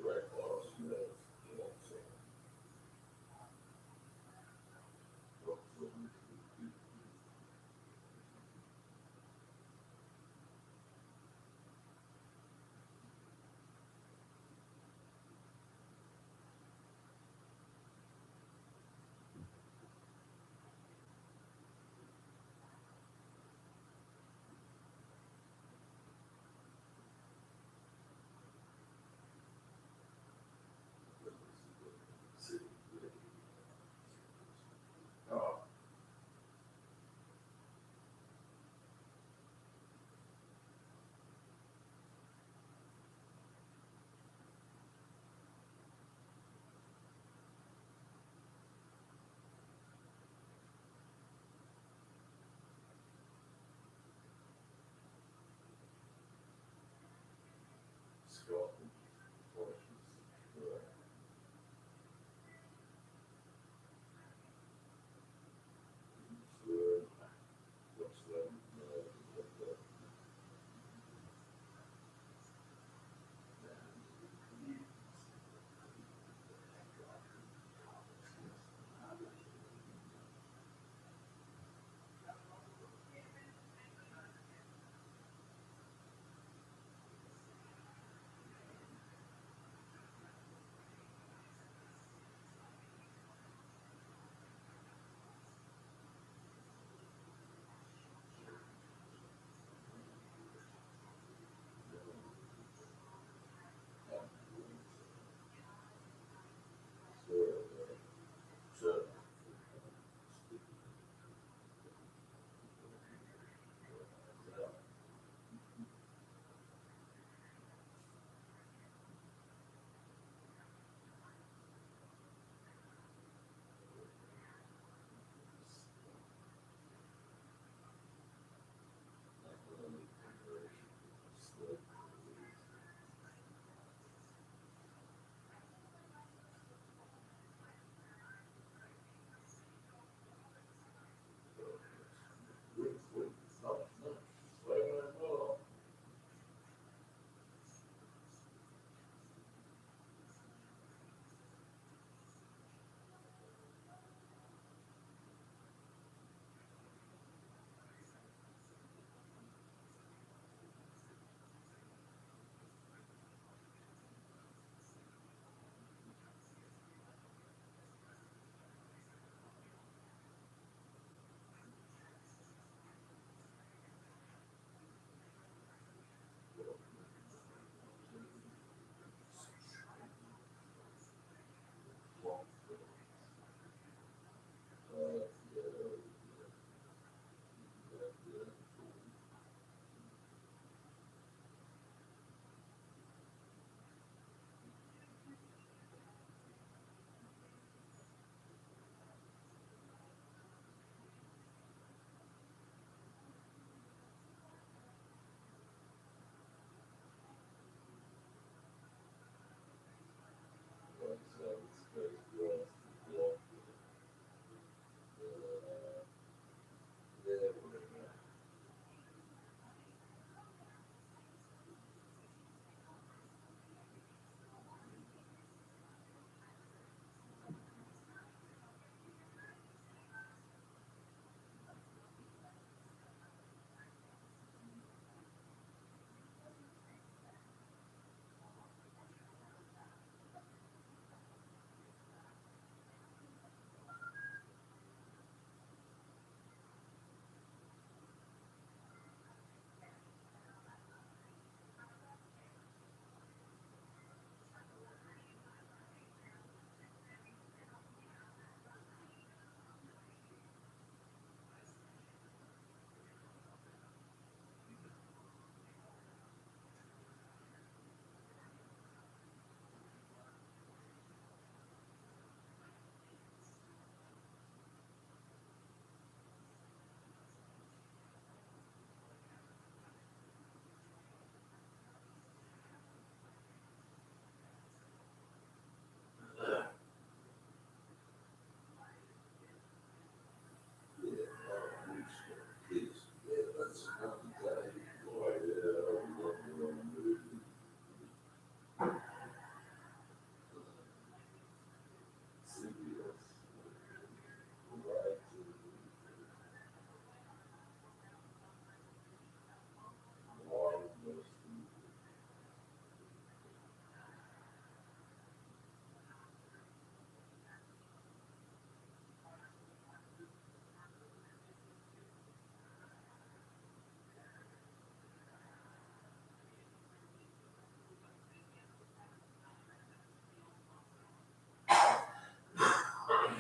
direct loss, so.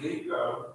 Here you go.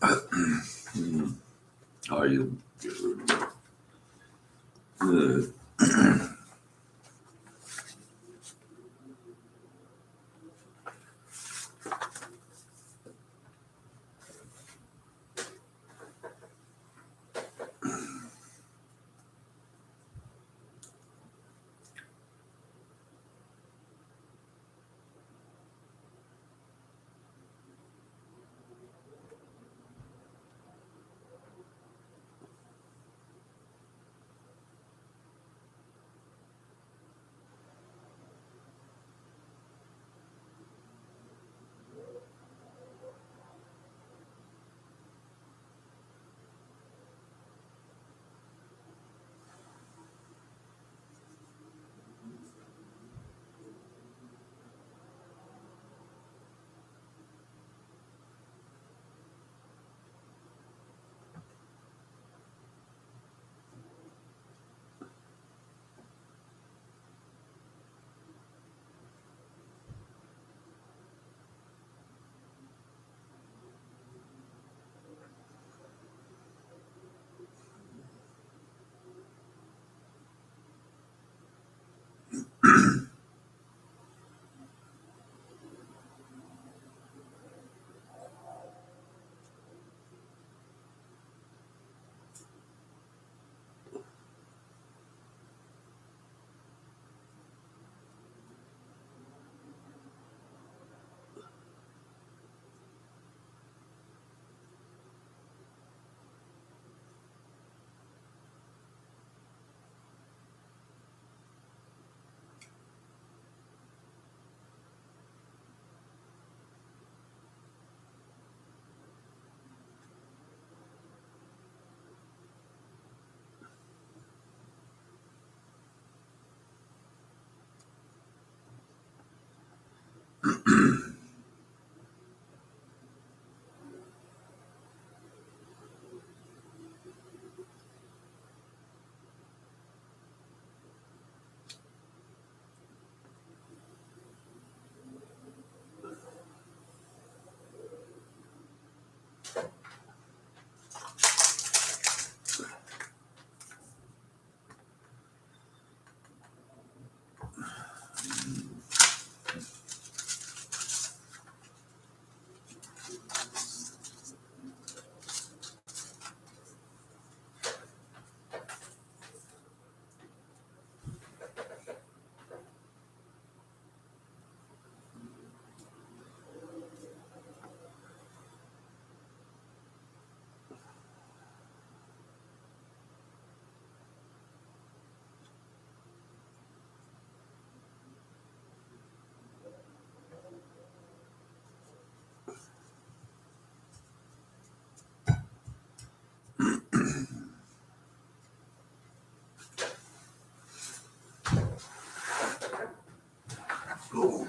Oh, you get rid of it. Oh.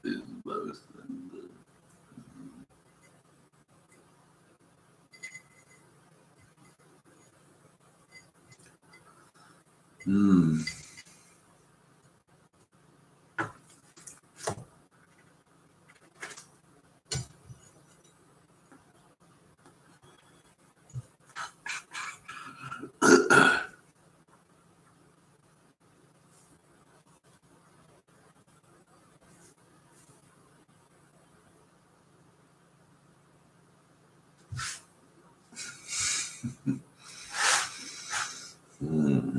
Is both. Hmm. Hmm.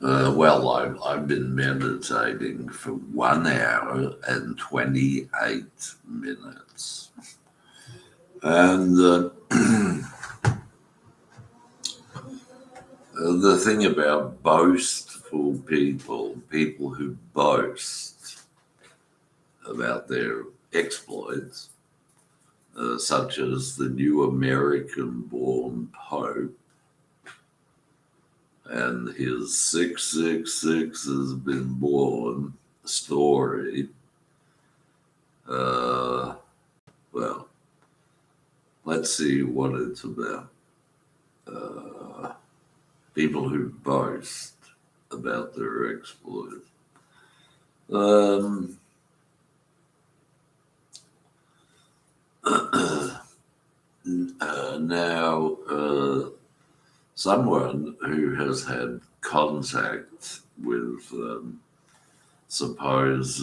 Well, I've been meditating for 1 hour and 28 minutes. And the thing about boastful people, people who boast about their exploits, such as the new American-born Pope and his 666 has been born story. Well, let's see what it's about. People who boast about their exploits. Now, someone who has had contact with supposed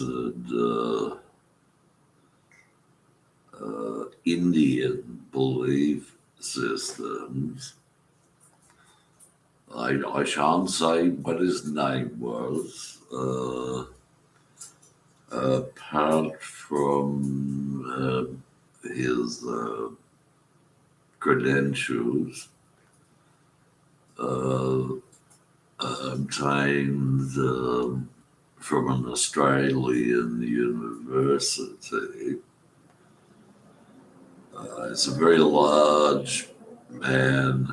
Indian belief systems. I shan't say what his name was, apart from his credentials obtained from an Australian university. It's a very large man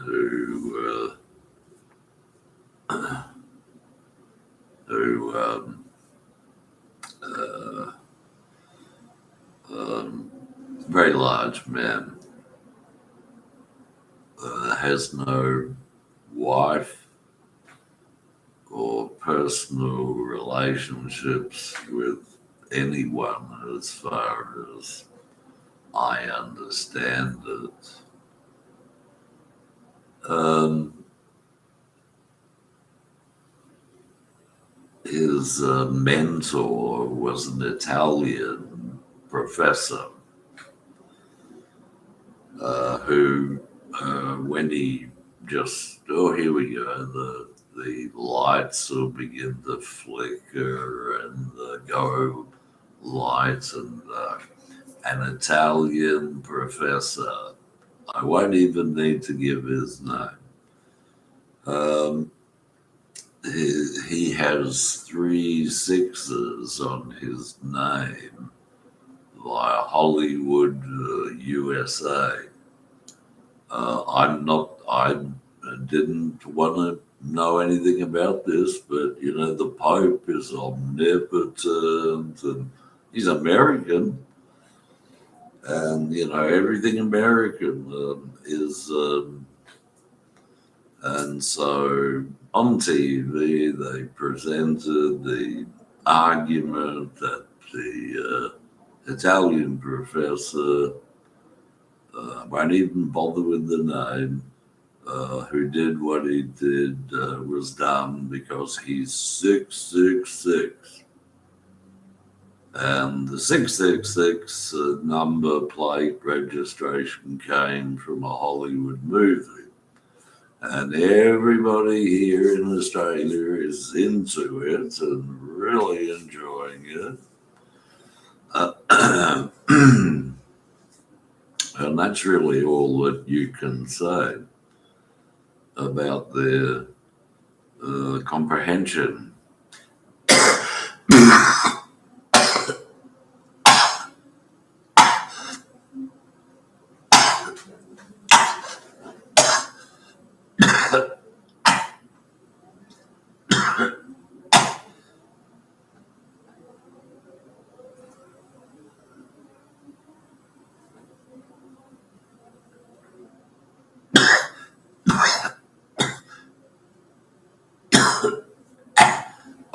very large man, has no wife or personal relationships with anyone as far as I understand it. His mentor was an Italian professor who, when he just, here we go, the lights will begin to flicker and go lights, and an Italian professor, I won't even need to give his name. He has 3 sixes on his name via Hollywood, USA. I didn't want to know anything about this, but the Pope is omnipotent and he's American. And, everything American is. And so on TV, they presented the argument that the Italian professor, won't even bother with the name, who did what he did, was done because he's 666. And the 666 number plate registration came from a Hollywood movie. And everybody here in Australia is into it and really enjoying it. And that's really all that you can say about their comprehension.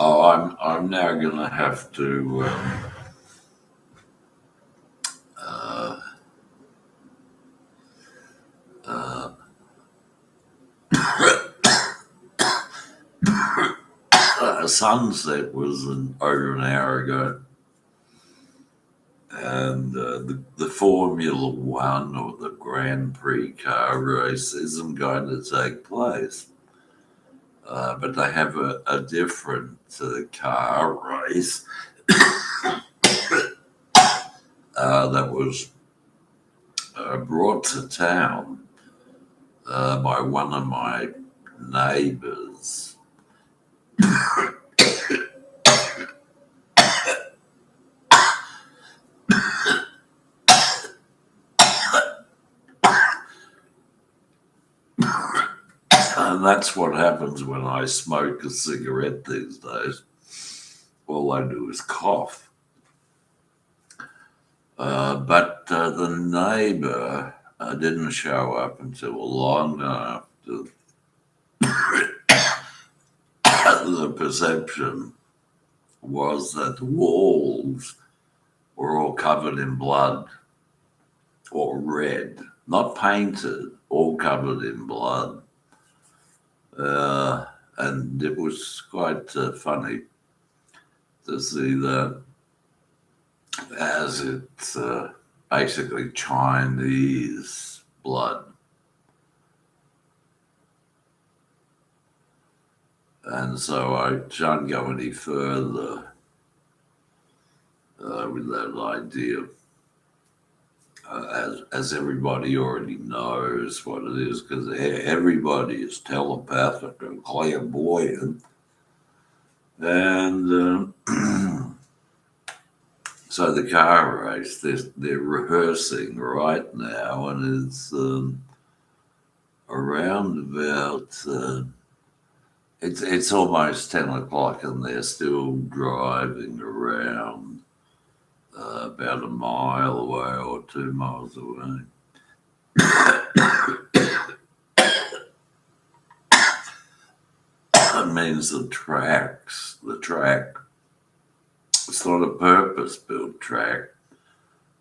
Oh, I'm now going to have to sunset was over an hour ago, and the Formula One or the Grand Prix car race isn't going to take place. But they have a different car race that was brought to town by one of my neighbors. And that's what happens when I smoke a cigarette these days. All I do is cough. But the neighbour didn't show up until long after the perception was that the walls were all covered in blood or red, not painted, all covered in blood. And it was quite funny to see that, as it's basically Chinese blood. And so I shan't go any further with that idea. As everybody already knows what it is, because everybody is telepathic and clairvoyant. And so the car race, they're rehearsing right now, and it's around about, it's almost 10 o'clock, and they're still driving around about a mile away or 2 miles away. It means the track, it's not a purpose-built track.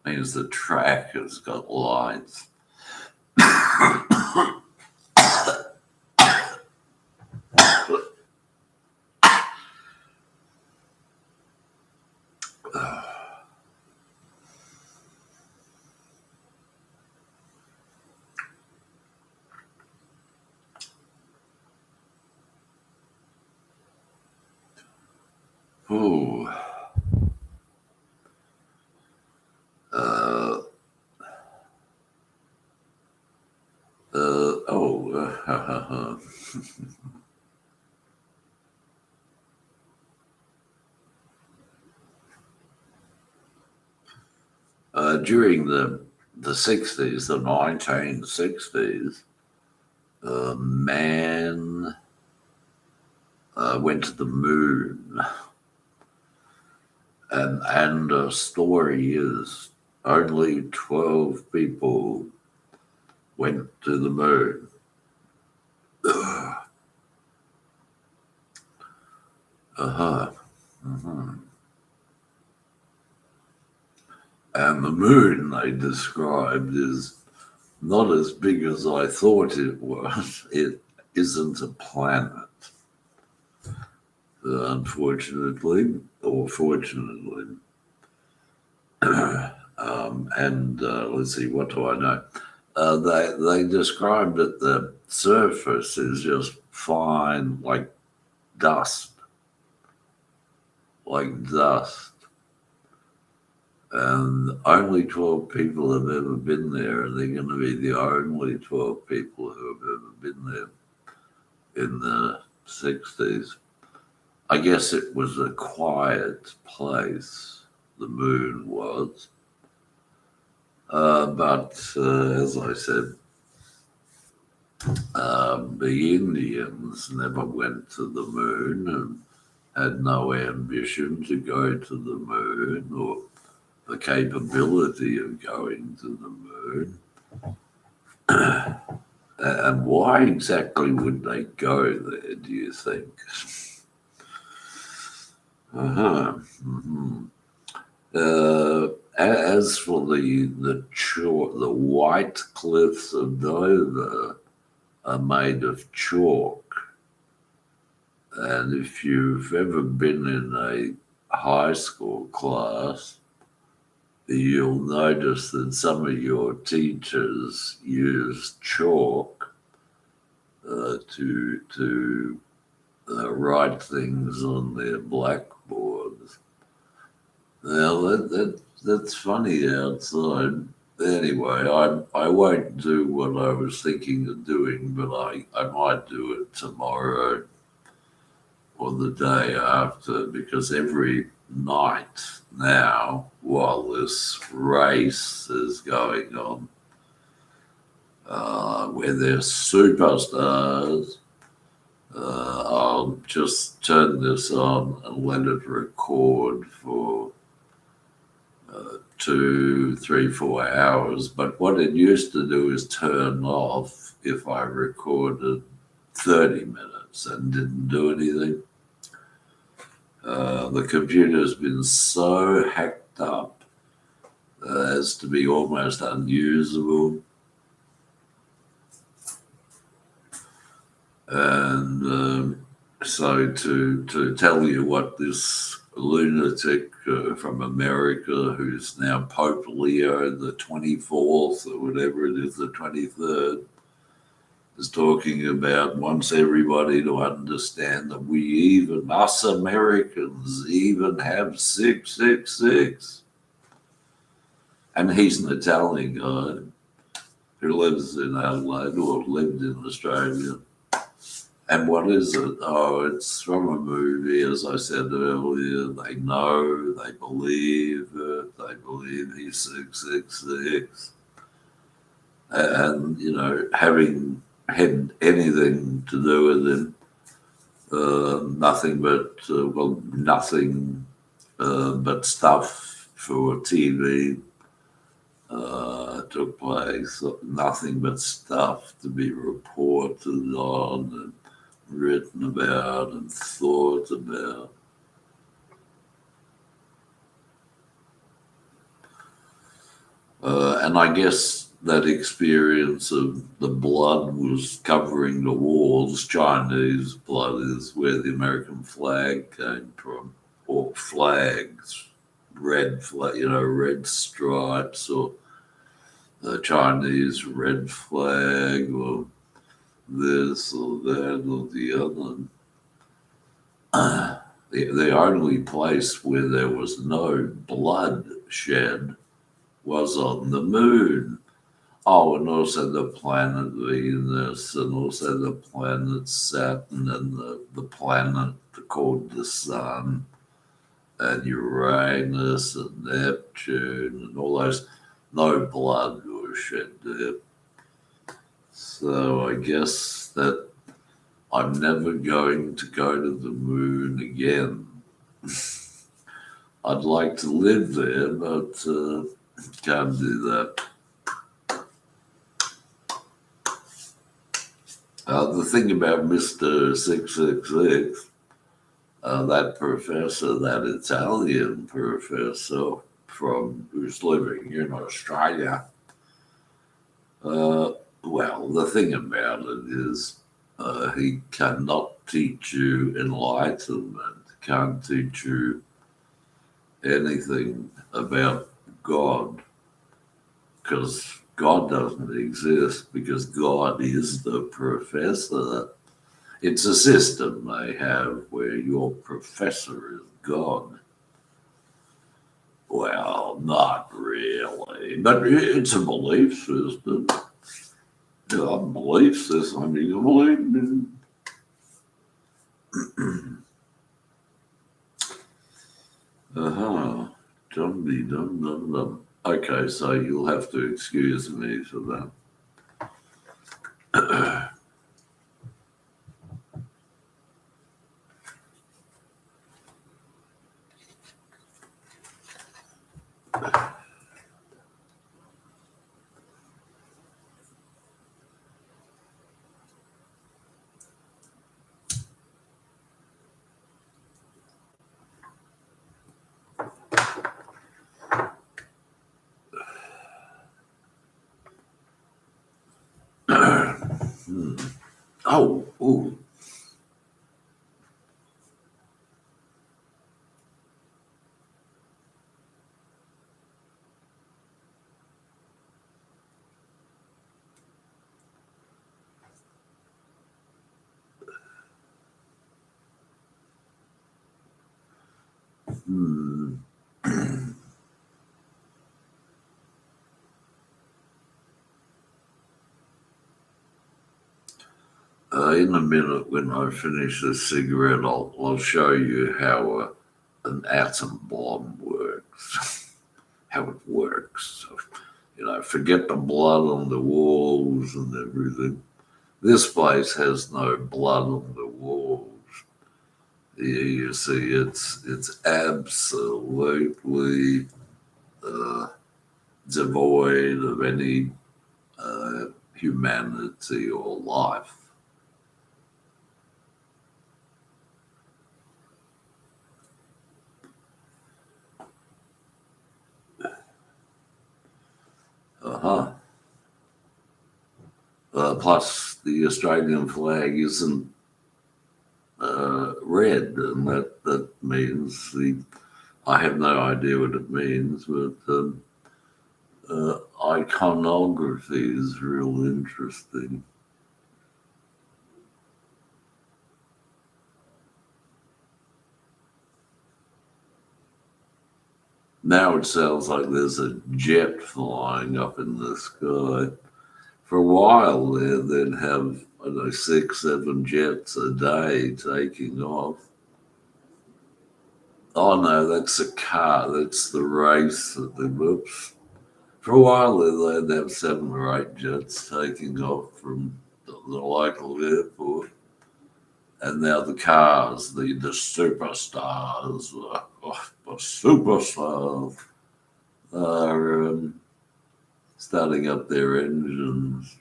It means the track has got lights. Ooh. During the 60s, the 1960s, man went to the moon. And the story is only 12 people went to the moon. And the moon they described is not as big as I thought it was. It isn't a planet, unfortunately, or fortunately. And let's see, what do I know? They described that the surface is just fine, like dust. And only 12 people have ever been there, and they're going to be the only 12 people who have ever been there in the 60s. I guess it was a quiet place, the moon was. But as I said, the Indians never went to the moon and had no ambition to go to the moon or the capability of going to the moon. And why exactly would they go there, do you think? As for the white cliffs of Dover are made of chalk. And if you've ever been in a high school class, you'll notice that some of your teachers use chalk to write things on their blackboards. Now that's funny outside. Anyway, I won't do what I was thinking of doing, but I might do it tomorrow or the day after, because every night now, while this race is going on, where there's superstars I'll just turn this on and let it record for 2, 3, 4 hours. But what it used to do is turn off if I recorded 30 minutes and didn't do anything. The computer's been so hacked up as to be almost unusable. And so to tell you what this lunatic from America, who's now Pope Leo the 24th or whatever it is, the 23rd, is talking about, wants everybody to understand that we even, us Americans, even have 666. And he's an Italian guy who lives in Adelaide or lived in Australia. And what is it? Oh, it's from a movie, as I said earlier. They know, they believe it, they believe he's 666. And, having had anything to do with him, nothing but stuff for TV took place. Nothing but stuff to be reported on and written about and thought about. And I guess that experience of the blood was covering the walls. Chinese blood is where the American flag came from, or flags, red stripes, or the Chinese red flag, or this or that or the other. The only place where there was no blood shed was on the moon. Oh, and also the planet Venus, and also the planet Saturn, and the planet called the Sun, and Uranus, and Neptune, and all those. No blood was shed there. So I guess that I'm never going to go to the moon again. I'd like to live there, but can't do that. The thing about Mr. 666, that professor, that Italian professor who's living in Australia, well, the thing about it is he cannot teach you enlightenment, can't teach you anything about God, because God doesn't exist, because God is the professor. It's a system they have where your professor is God. Well, not really, but it's a belief system. A belief system you believe in. Dum-dee-dum-dum-dum. Okay, so you'll have to excuse me for that. Oh, ooh. In a minute, when I finish this cigarette, I'll show you how an atom bomb works, how it works. So, forget the blood on the walls and everything. This place has no blood on the walls. You see, it's absolutely uh, devoid of any uh, humanity or life. Uh-huh. Plus, the Australian flag isn't red, and that means the. I have no idea what it means, but iconography is real interesting. Now it sounds like there's a jet flying up in the sky. For a while there, they'd have, I don't know, six, seven jets a day taking off. Oh no, that's a car. That's the race that they whoops. For a while there, they'd have seven or eight jets taking off from the local airport. And now the cars, the superstars, the superstars are starting up their engines.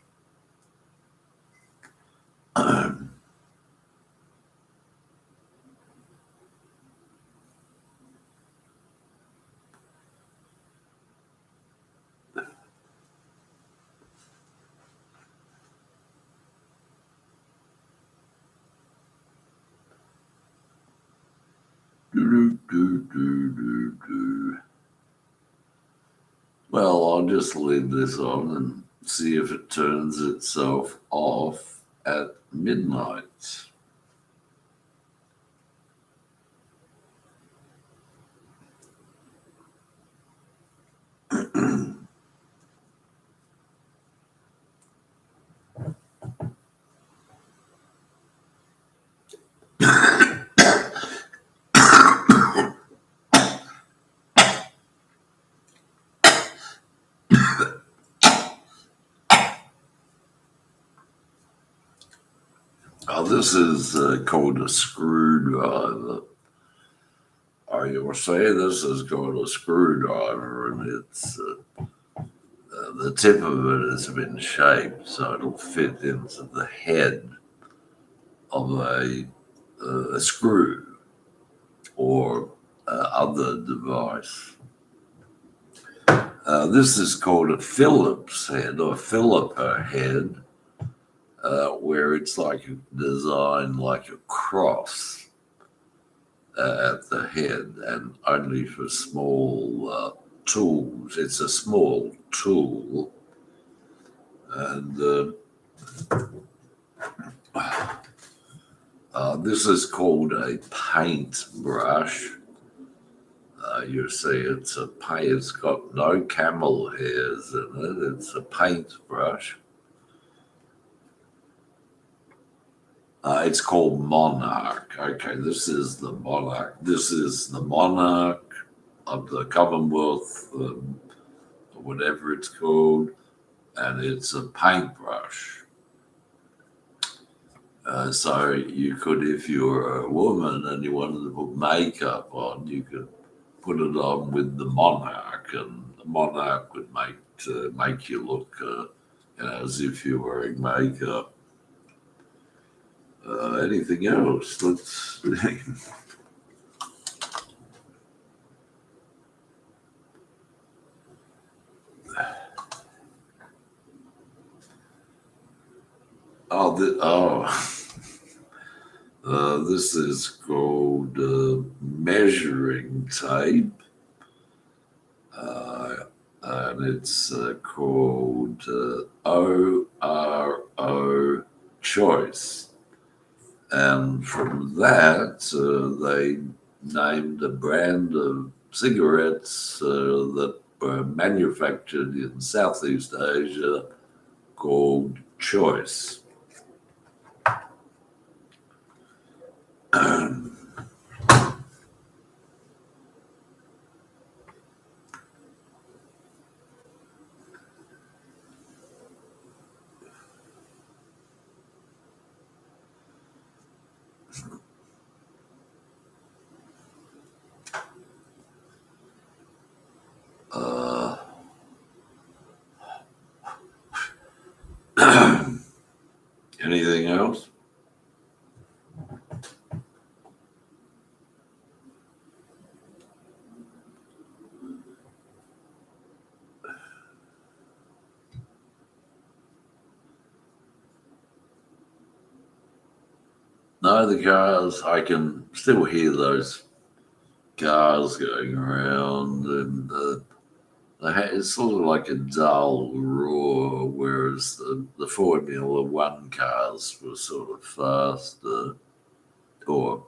Do, do, do, do, do. Well, I'll just leave this on and see if it turns itself off at midnight. This is called a screwdriver. You will say this is called a screwdriver, and it's the tip of it has been shaped so it'll fit into the head of a screw or other device. This is called a Phillips head or Philipper head, where it's like designed like a cross at the head and only for small tools. It's a small tool, and this is called a paintbrush. You see, it's a paint. It's got no camel hairs in it. It's a paintbrush. It's called Monarch. Okay, this is the Monarch. This is the Monarch of the Commonwealth, whatever it's called, and it's a paintbrush. So you could, if you were a woman and you wanted to put makeup on, you could put it on with the Monarch, and the Monarch would make you look, as if you're wearing makeup. Anything else? Let's. Oh. This is called measuring tape, uh, and it's called ORO Choice. And from that, they named a brand of cigarettes that were manufactured in Southeast Asia called Choice. else? No, the cars, I can still hear those cars going around, and it's sort of like a dull roar, whereas the Formula One cars were sort of faster or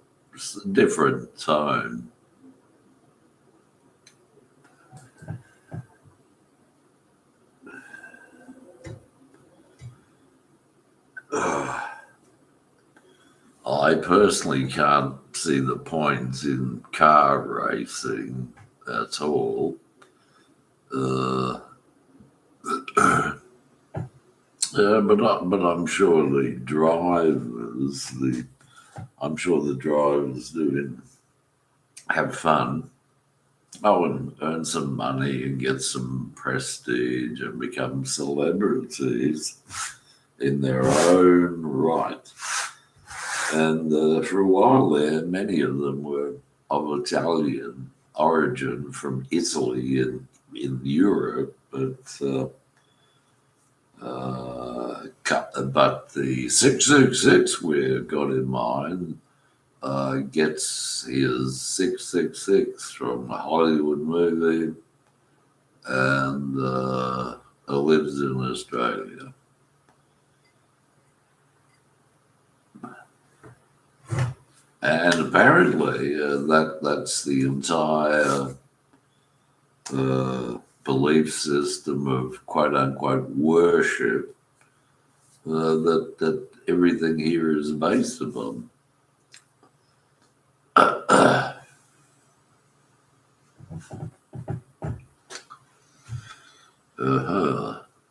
different tone. I personally can't see the point in car racing at all. Uh, but I'm sure I'm sure the drivers do have fun. Oh, and earn some money and get some prestige and become celebrities in their own right. And for a while there, many of them were of Italian origin from Italy and in Europe, but the 666 we've got in mind gets his 666 from the Hollywood movie and lives in Australia. And apparently, that's the entire belief system of quote unquote worship that everything here is based upon. Uh-huh.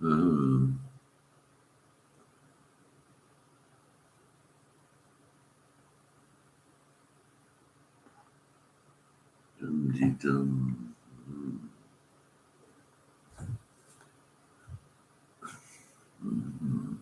Mm. Dum-dee-dum. Mm.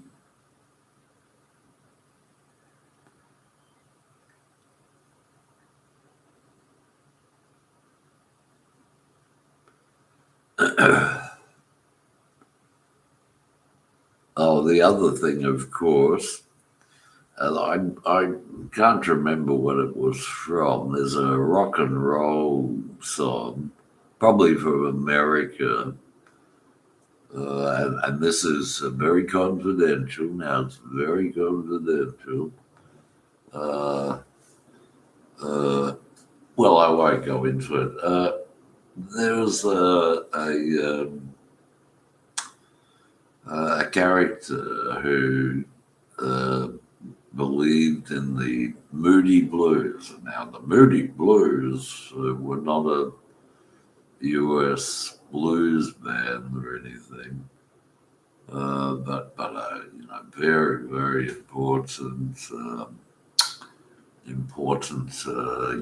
Oh, the other thing, of course, and I can't remember what it was from. There's a rock and roll song, probably from America, and this is very confidential. Now it's very confidential. Uh, uh, well, I won't go into it. There's a character who uh, believed in the Moody Blues. Now, the Moody Blues were not a U.S. blues band or anything, but very very important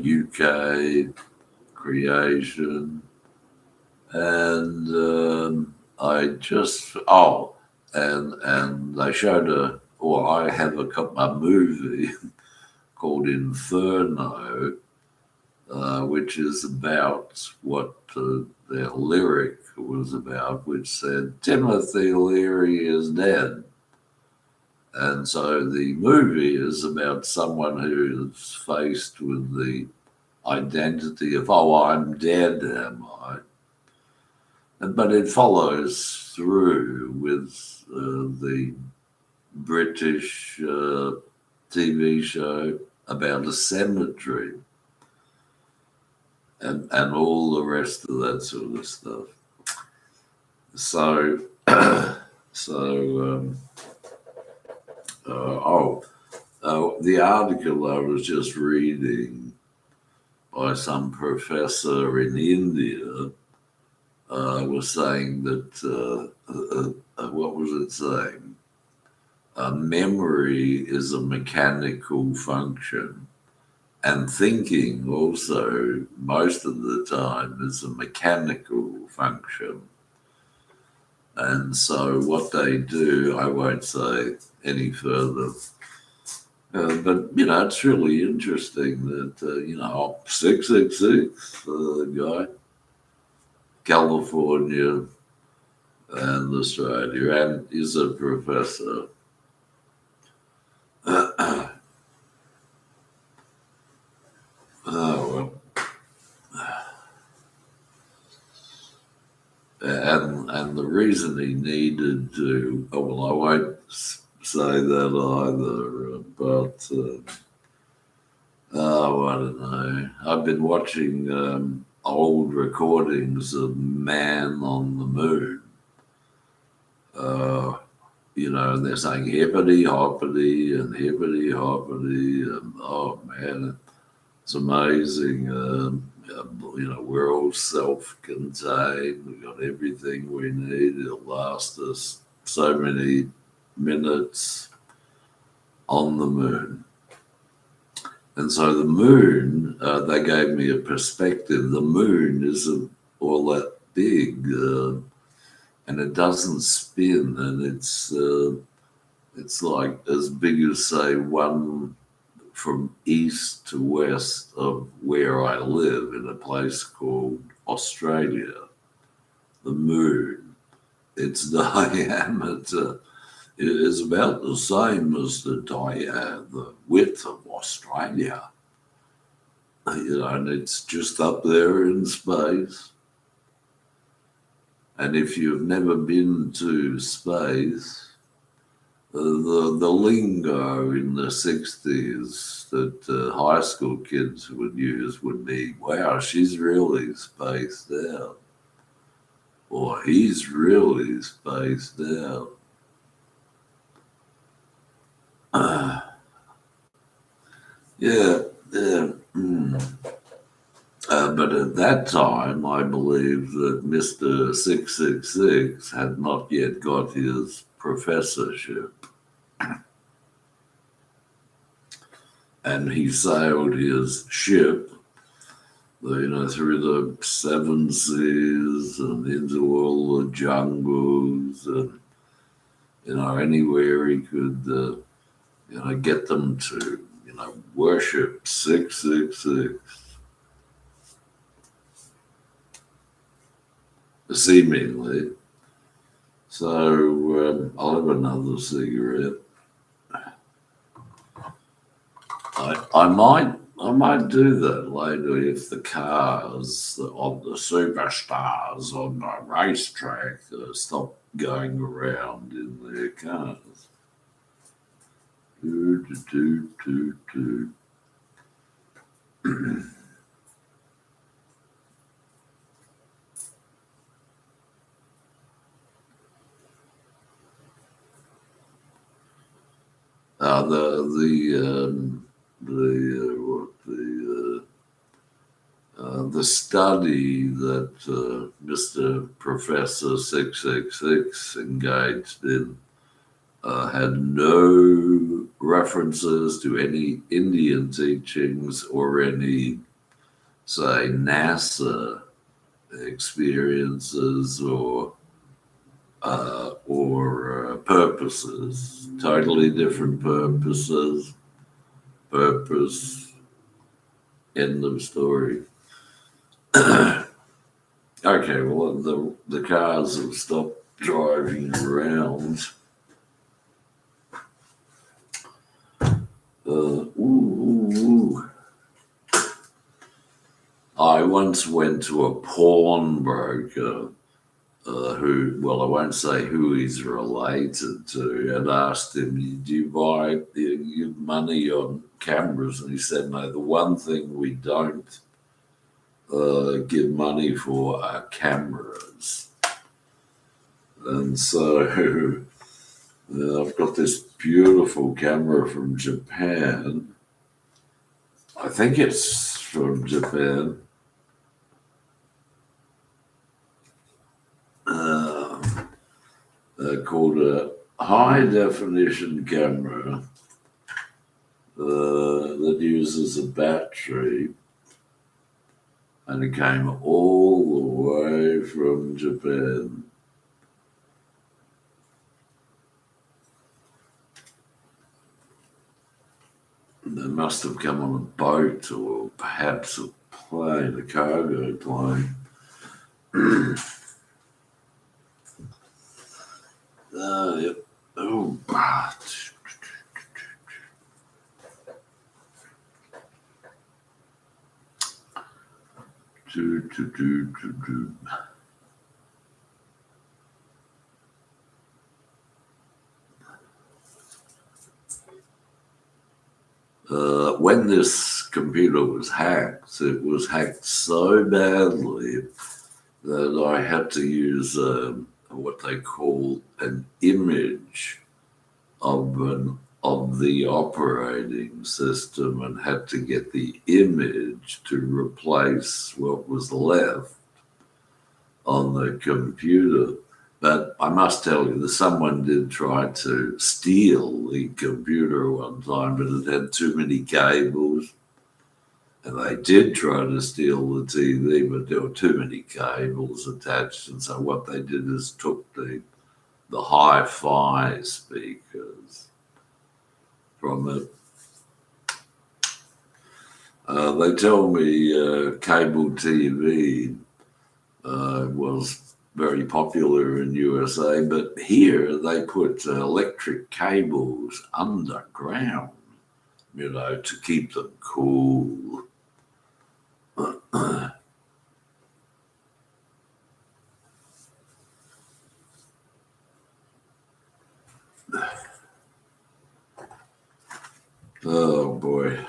UK creation, and I just and they showed I have a movie called Inferno, which is about what their lyric was about, which said Timothy Leary is dead. And so the movie is about someone who is faced with the identity of, I'm dead, am I? But it follows through with the British TV show about a cemetery and all the rest of that sort of stuff. So, the article I was just reading by some professor in India was saying that, what was it saying? Memory is a mechanical function, and thinking also, most of the time, is a mechanical function. And so what they do, I won't say any further, But it's really interesting that 666 guy, California and Australia, and is a professor. Oh, and the reason he needed to, well, I won't say that either, but I don't know. I've been watching old recordings of Man on the Moon. And they're saying hippity hoppity and hippity hoppity, and oh man, it's amazing. We're all self-contained. We've got everything we need. It'll last us so many minutes on the moon. And so the moon, they gave me a perspective. The moon isn't all that big, and it doesn't spin, and it's like as big as, say, one from east to west of where I live in a place called Australia. The moon, its diameter is about the same as the width of Australia. And it's just up there in space. And if you've never been to space, the lingo in the 60s that high school kids would use would be, wow, she's really spaced out. Or he's really spaced out. Yeah. But at that time, I believe that Mr. 666 had not yet got his professorship. And he sailed his ship, through the seven seas and into all the jungles and, anywhere he could, get them to, worship 666. Seemingly. So I'll have another cigarette. I might do that later if the cars of the superstars on the racetrack stop going around in their cars. The study that Mr. Professor 666 engaged in had no references to any Indian teachings or any, say, NASA experiences or purposes. Totally different purposes. Purpose. End of story. Okay, well, the cars have stopped driving around. I once went to a pawnbroker who, well, I won't say who he's related to, and asked him, do you give money on cameras? And he said, no, the one thing we don't give money for are cameras. And so I've got this beautiful camera from Japan. I think it's from Japan. Called a high definition camera that uses a battery, and it came all the way from Japan. They must have come on a boat or perhaps a plane, a cargo plane. Yep. Oh, do, do, do, do, do. When this computer was hacked, it was hacked so badly that I had to use what they call an image of the operating system, and had to get the image to replace what was left on the computer. But I must tell you that someone did try to steal the computer one time, but it had too many cables. And they did try to steal the TV, but there were too many cables attached. And so what they did is took the hi-fi speakers from it. They tell me cable TV was very popular in USA, but here they put electric cables underground, to keep them cool. Oh boy.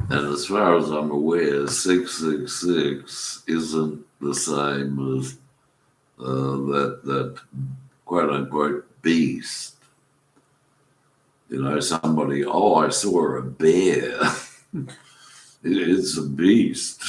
And as far as I'm aware, 666 isn't the same as that quote unquote beast. Somebody, I saw a bear. It's a beast.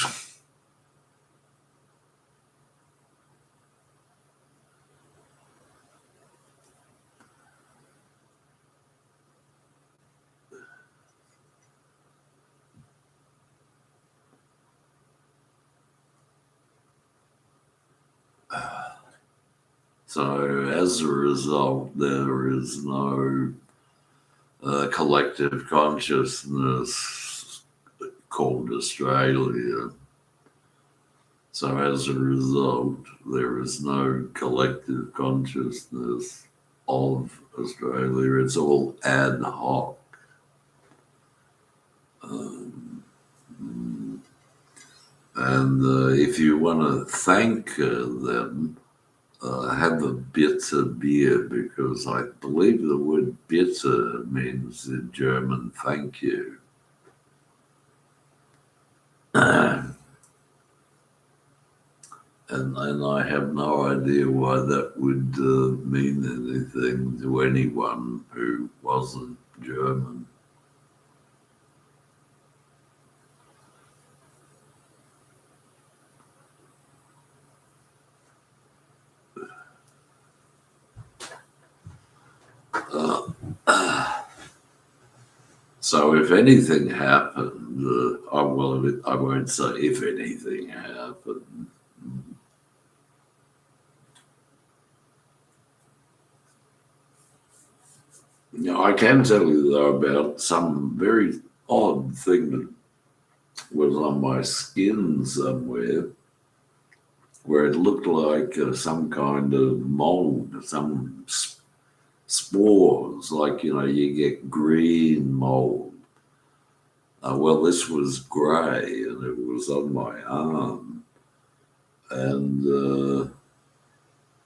So as a result, there is no collective consciousness called Australia. So as a result, there is no collective consciousness of Australia. It's all ad hoc. And if you want to thank them, have a bitter beer, because I believe the word bitter means in German thank you. And I have no idea why that would mean anything to anyone who wasn't German. So if anything happened, I won't say if anything happened. I can tell you though about some very odd thing that was on my skin somewhere, where it looked like some kind of mold, some spores, like you get green mold. Well, this was grey, and it was on my arm, and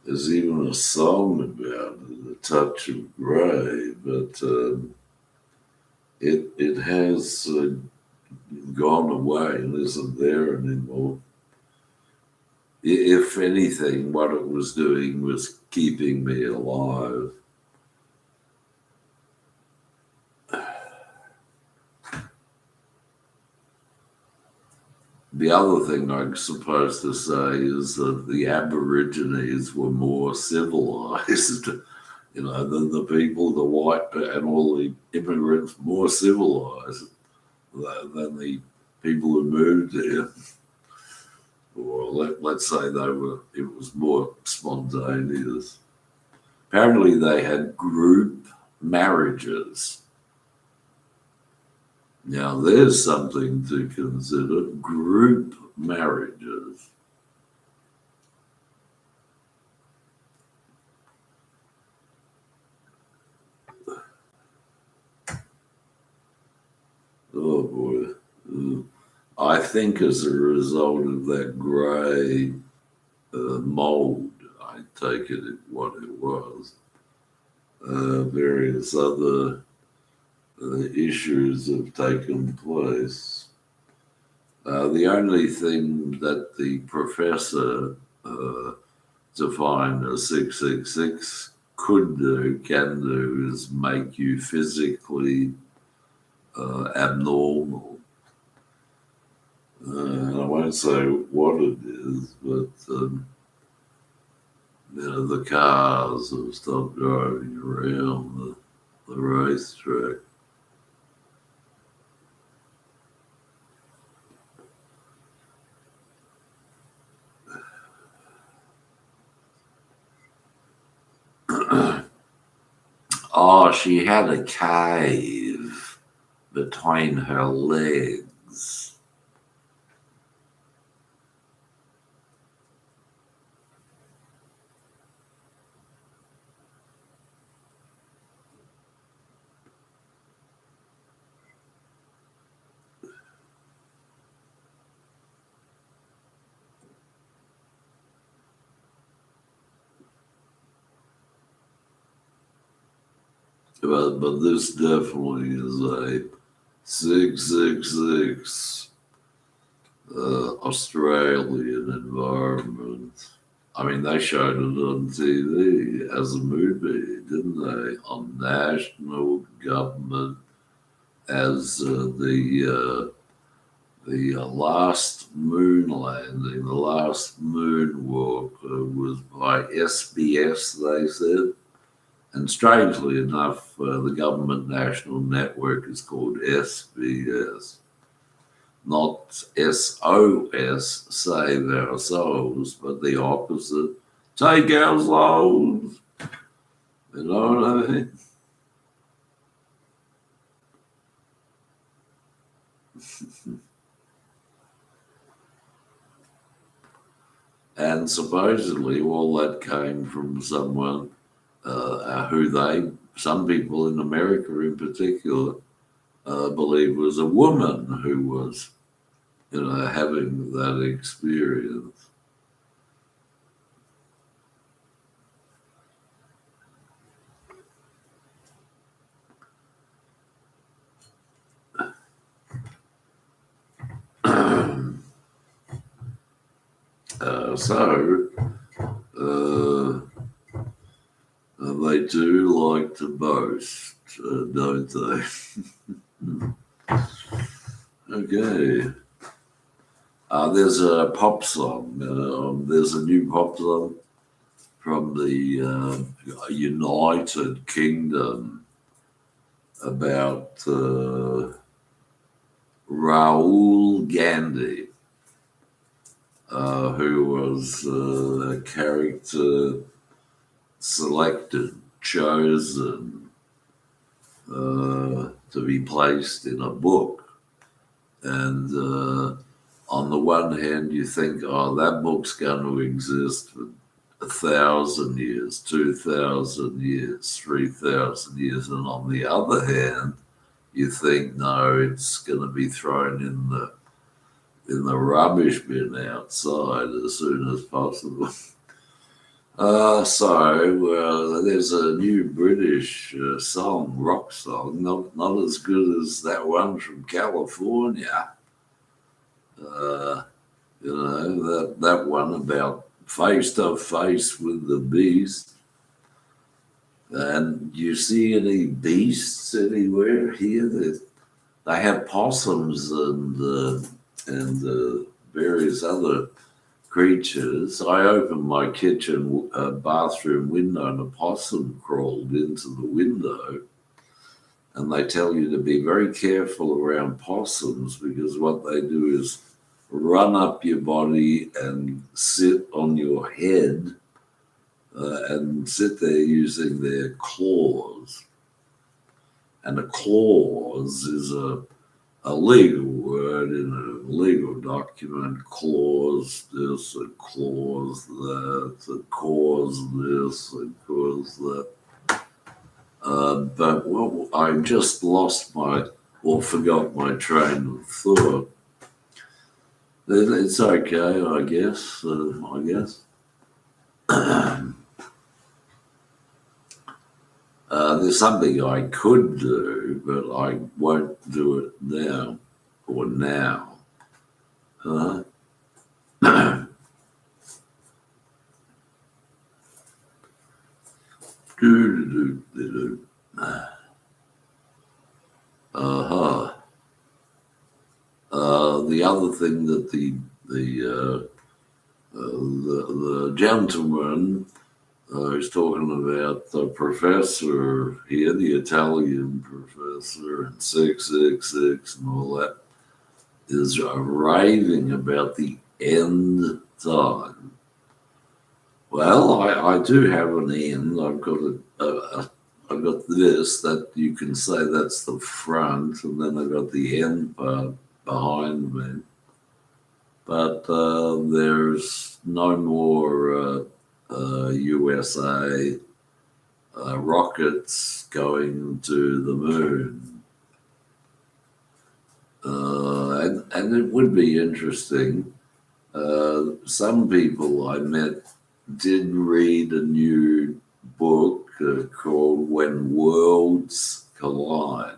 there's even a song about it, A Touch of Grey, but it has gone away and isn't there anymore. If anything, what it was doing was keeping me alive. The other thing I'm supposed to say is that the Aborigines were more civilized, than the people, the white and all the immigrants, more civilized than the people who moved here. Or let's say it was more spontaneous. Apparently, they had group marriages. Now, there's something to consider, group marriages. Oh boy. I think as a result of that grey mould, I take it what it was, various other issues have taken place. The only thing that the professor defined as 666 can do is make you physically abnormal. I won't say what it is, but the cars have stopped driving around the racetrack. Oh, she had a cave between her legs. But this definitely is a 666 Australian environment. I mean, they showed it on TV as a movie, didn't they? On national government as the last moon landing, the last moonwalk was by SBS, they said. And strangely enough, the government national network is called SBS, not SOS, Save Our Souls, but the opposite, Take Our Souls. You know what I mean? And supposedly all that came from someone some people in America in particular, believe was a woman who was, having that experience. So, they do like to boast, don't they? Okay. There's a pop song. There's a new pop song from the United Kingdom about Rahul Gandhi, who was a character selected, chosen to be placed in a book. And on the one hand, you think, oh, that book's going to exist for 1,000 years, 2,000 years, 3,000 years. And on the other hand, you think, no, it's going to be thrown in the rubbish bin outside as soon as possible. There's a new British rock song, not as good as that one from California. That one about face to face with the beast. And do you see any beasts anywhere here? They have possums and various other creatures. I opened my kitchen bathroom window and a possum crawled into the window. And they tell you to be very careful around possums because what they do is run up your body and sit on your head and sit there using their claws. And a claws is a legal word in a legal document. Clause this, a clause that, a cause this, a cause that. But well, I just lost forgot my train of thought. It's okay, I guess. There's something I could do, but I won't do it now. Huh? Uh-huh. The other thing that the gentleman who's talking about the professor here, the Italian professor, and 666 and all that, is raving about the end time. Well, I do have an end. I've got this that you can say that's the front, and then I've got the end part behind me. But there's no more USA rockets going to the moon. And it would be interesting. Some people I met did read a new book called When Worlds Collide,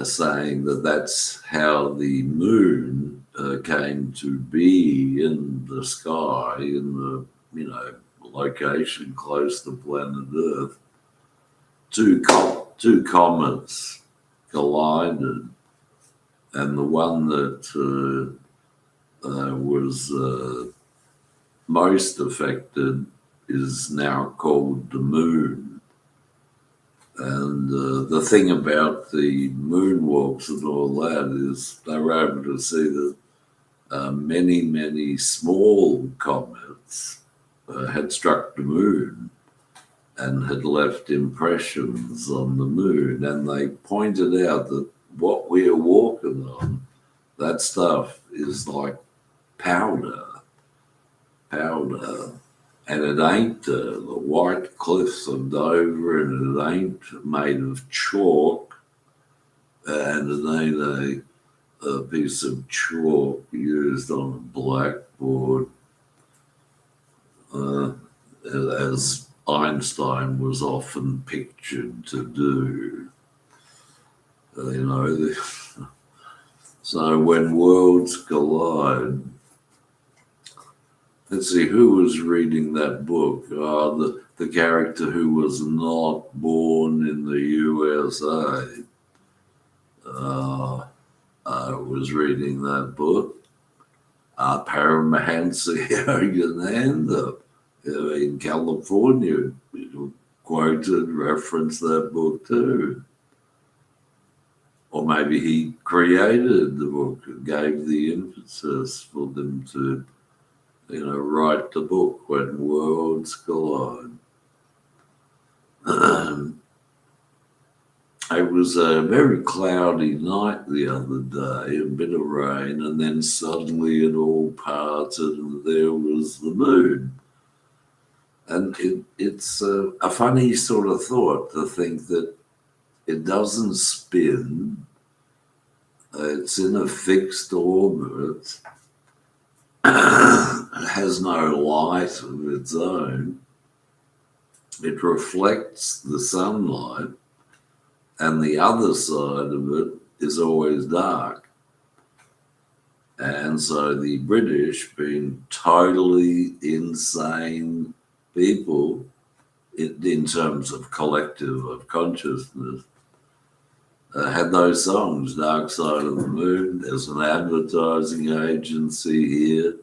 saying that that's how the moon came to be in the sky, in the location close to planet Earth. Two comets collided, and the one that was most affected is now called the moon. And the thing about the moonwalks and all that is they were able to see that many, many small comets had struck the moon and had left impressions on the moon. And they pointed out that what we are walking on, that stuff is like powder. And it ain't the white cliffs of Dover, and it ain't made of chalk, and it ain't a piece of chalk used on a blackboard, as Einstein was often pictured to do. So when worlds collide, let's see, who was reading that book? The character who was not born in the USA was reading that book. Paramahansa Yogananda in California quoted, referenced that book too. Or maybe he created the book and gave the emphasis for them to write the book When Worlds Collide. It was a very cloudy night the other day, a bit of rain, and then suddenly it all parted and there was the moon. And it's a funny sort of thought to think that it doesn't spin, it's in a fixed orbit, it has no light of its own. It reflects the sunlight, and the other side of it is always dark. And so the British, being totally insane people in terms of collective of consciousness, had those songs, Dark Side of the Moon. There's an advertising agency here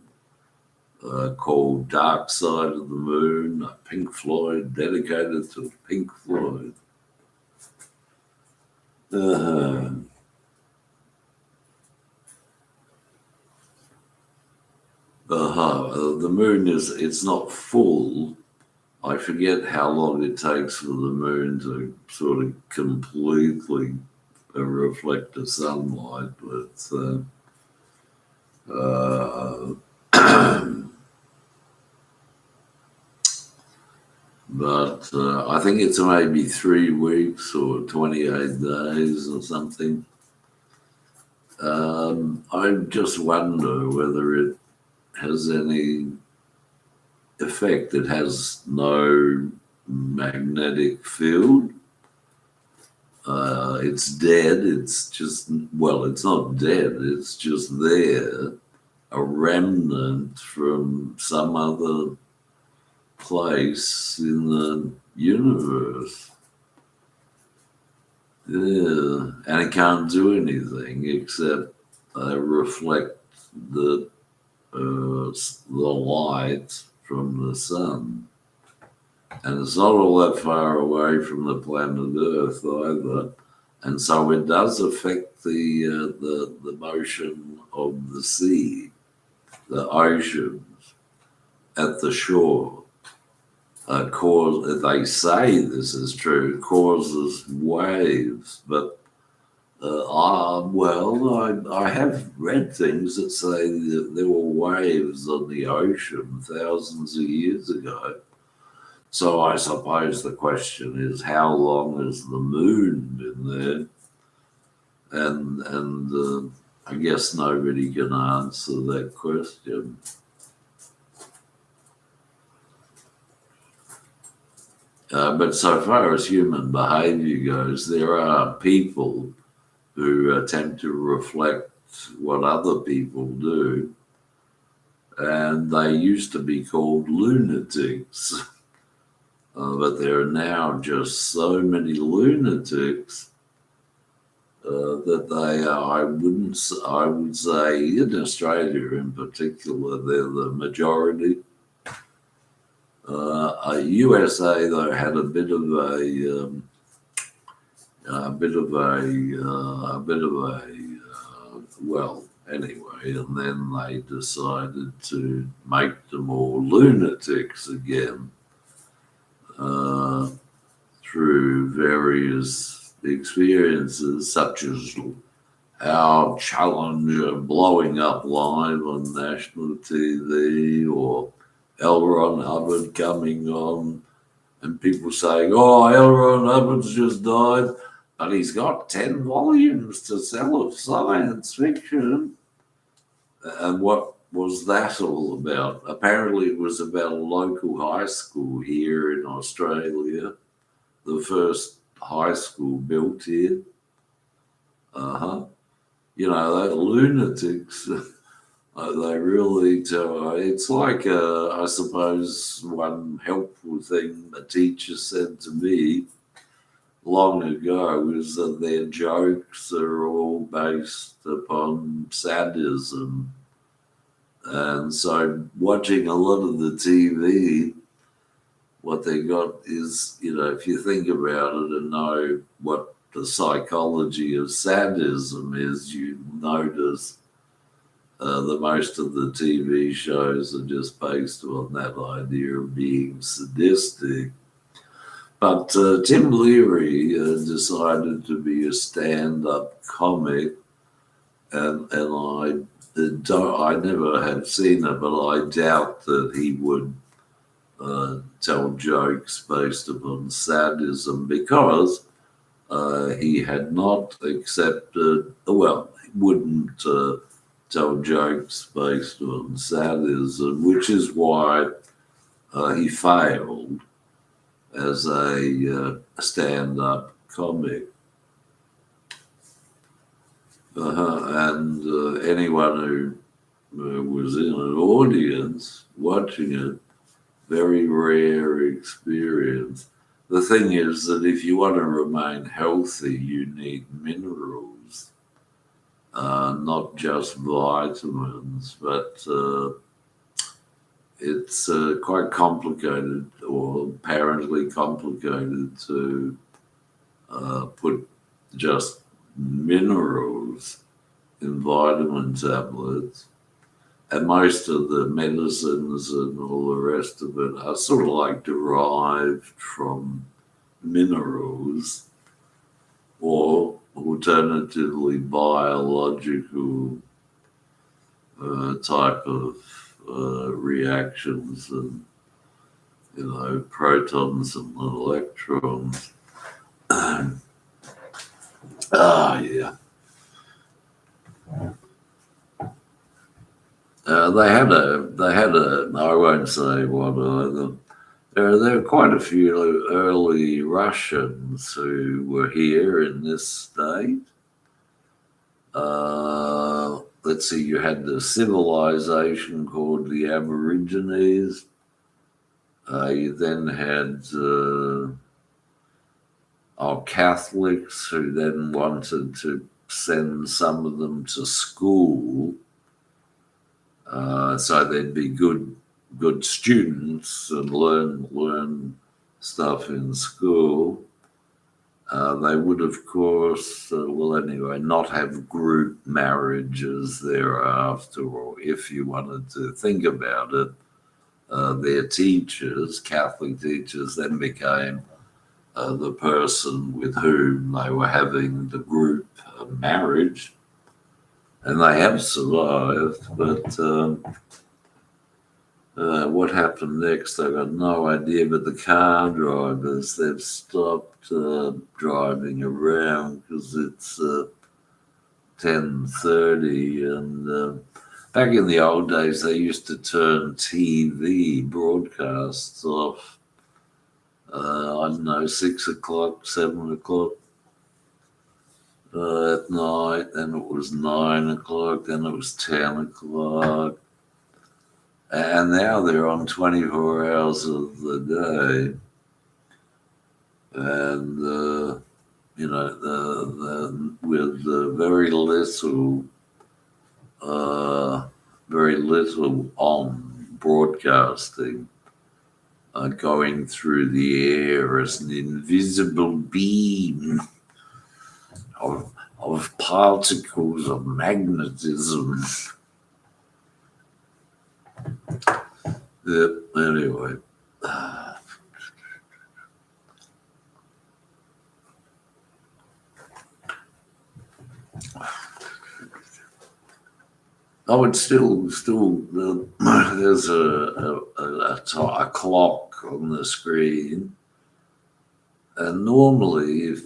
called Dark Side of the Moon, Pink Floyd, dedicated to Pink Floyd. The moon it's not full. I forget how long it takes for the moon to sort of completely reflect the sunlight, but I think it's maybe 3 weeks or 28 days or something. I just wonder whether it has any effect. It has no magnetic field. It's dead. It's just, well, it's not dead. It's just there, a remnant from some other place in the universe. Yeah, and it can't do anything except reflect the light from the sun. And it's not all that far away from the planet Earth either. And so it does affect the motion of the sea, the oceans at the shore. They say this is true, causes waves, but I have read things that say that there were waves on the ocean thousands of years ago. So I suppose the question is, how long has the moon been there? And I guess nobody can answer that question. But so far as human behavior goes, there are people who attempt to reflect what other people do, and they used to be called lunatics. But there are now just so many lunatics that I would say in Australia in particular, they're the majority. USA though had a bit of well, anyway, and then they decided to make them all lunatics again through various experiences, such as our Challenger blowing up live on national TV, or L. Ron Hubbard coming on, and people saying, "Oh, L. Ron Hubbard's just died," but he's got 10 volumes to sell of science fiction. And what was that all about? Apparently, it was about a local high school here in Australia, the first high school built here. You know, those lunatics. They really do. It's like, I suppose, one helpful thing a teacher said to me long ago is that their jokes are all based upon sadism. And so watching a lot of the TV, what they got is, you know, if you think about it and know what the psychology of sadism is, you notice the most of the TV shows are just based on that idea of being sadistic. But Tim Leary decided to be a stand-up comic, and I never had seen it, but I doubt that he would tell jokes based upon sadism, because he had not accepted, well, he wouldn't tell jokes based on sadism, which is why he failed as a stand-up comic. And anyone who was in an audience watching it, very rare experience. The thing is that if you want to remain healthy, you need minerals, not just vitamins, but it's quite complicated, or apparently complicated, to put just minerals in vitamin tablets. And most of the medicines and all the rest of it are sort of like derived from minerals, or alternatively biological type of reactions, and protons and electrons. Yeah. They had a. I won't say what either. There are quite a few early Russians who were here in this state. Let's see, you had the civilization called the Aborigines. You then had our Catholics who then wanted to send some of them to school, so they'd be good students and learn stuff in school. They would, of course, not have group marriages thereafter, or if you wanted to think about it, their teachers, Catholic teachers, then became the person with whom they were having the group marriage, and they have survived. But what happened next, I've got no idea. But the car drivers, they've stopped driving around because it's 10:30, and back in the old days, they used to turn TV broadcasts off. I don't know, 6 o'clock, 7 o'clock at night. Then it was 9 o'clock. Then it was 10 o'clock. And now they're on 24 hours of the day. And, with very little on broadcasting, going through the air as an invisible beam of particles of magnetism. Yep, anyway. I would still. There's a clock on the screen, and normally, if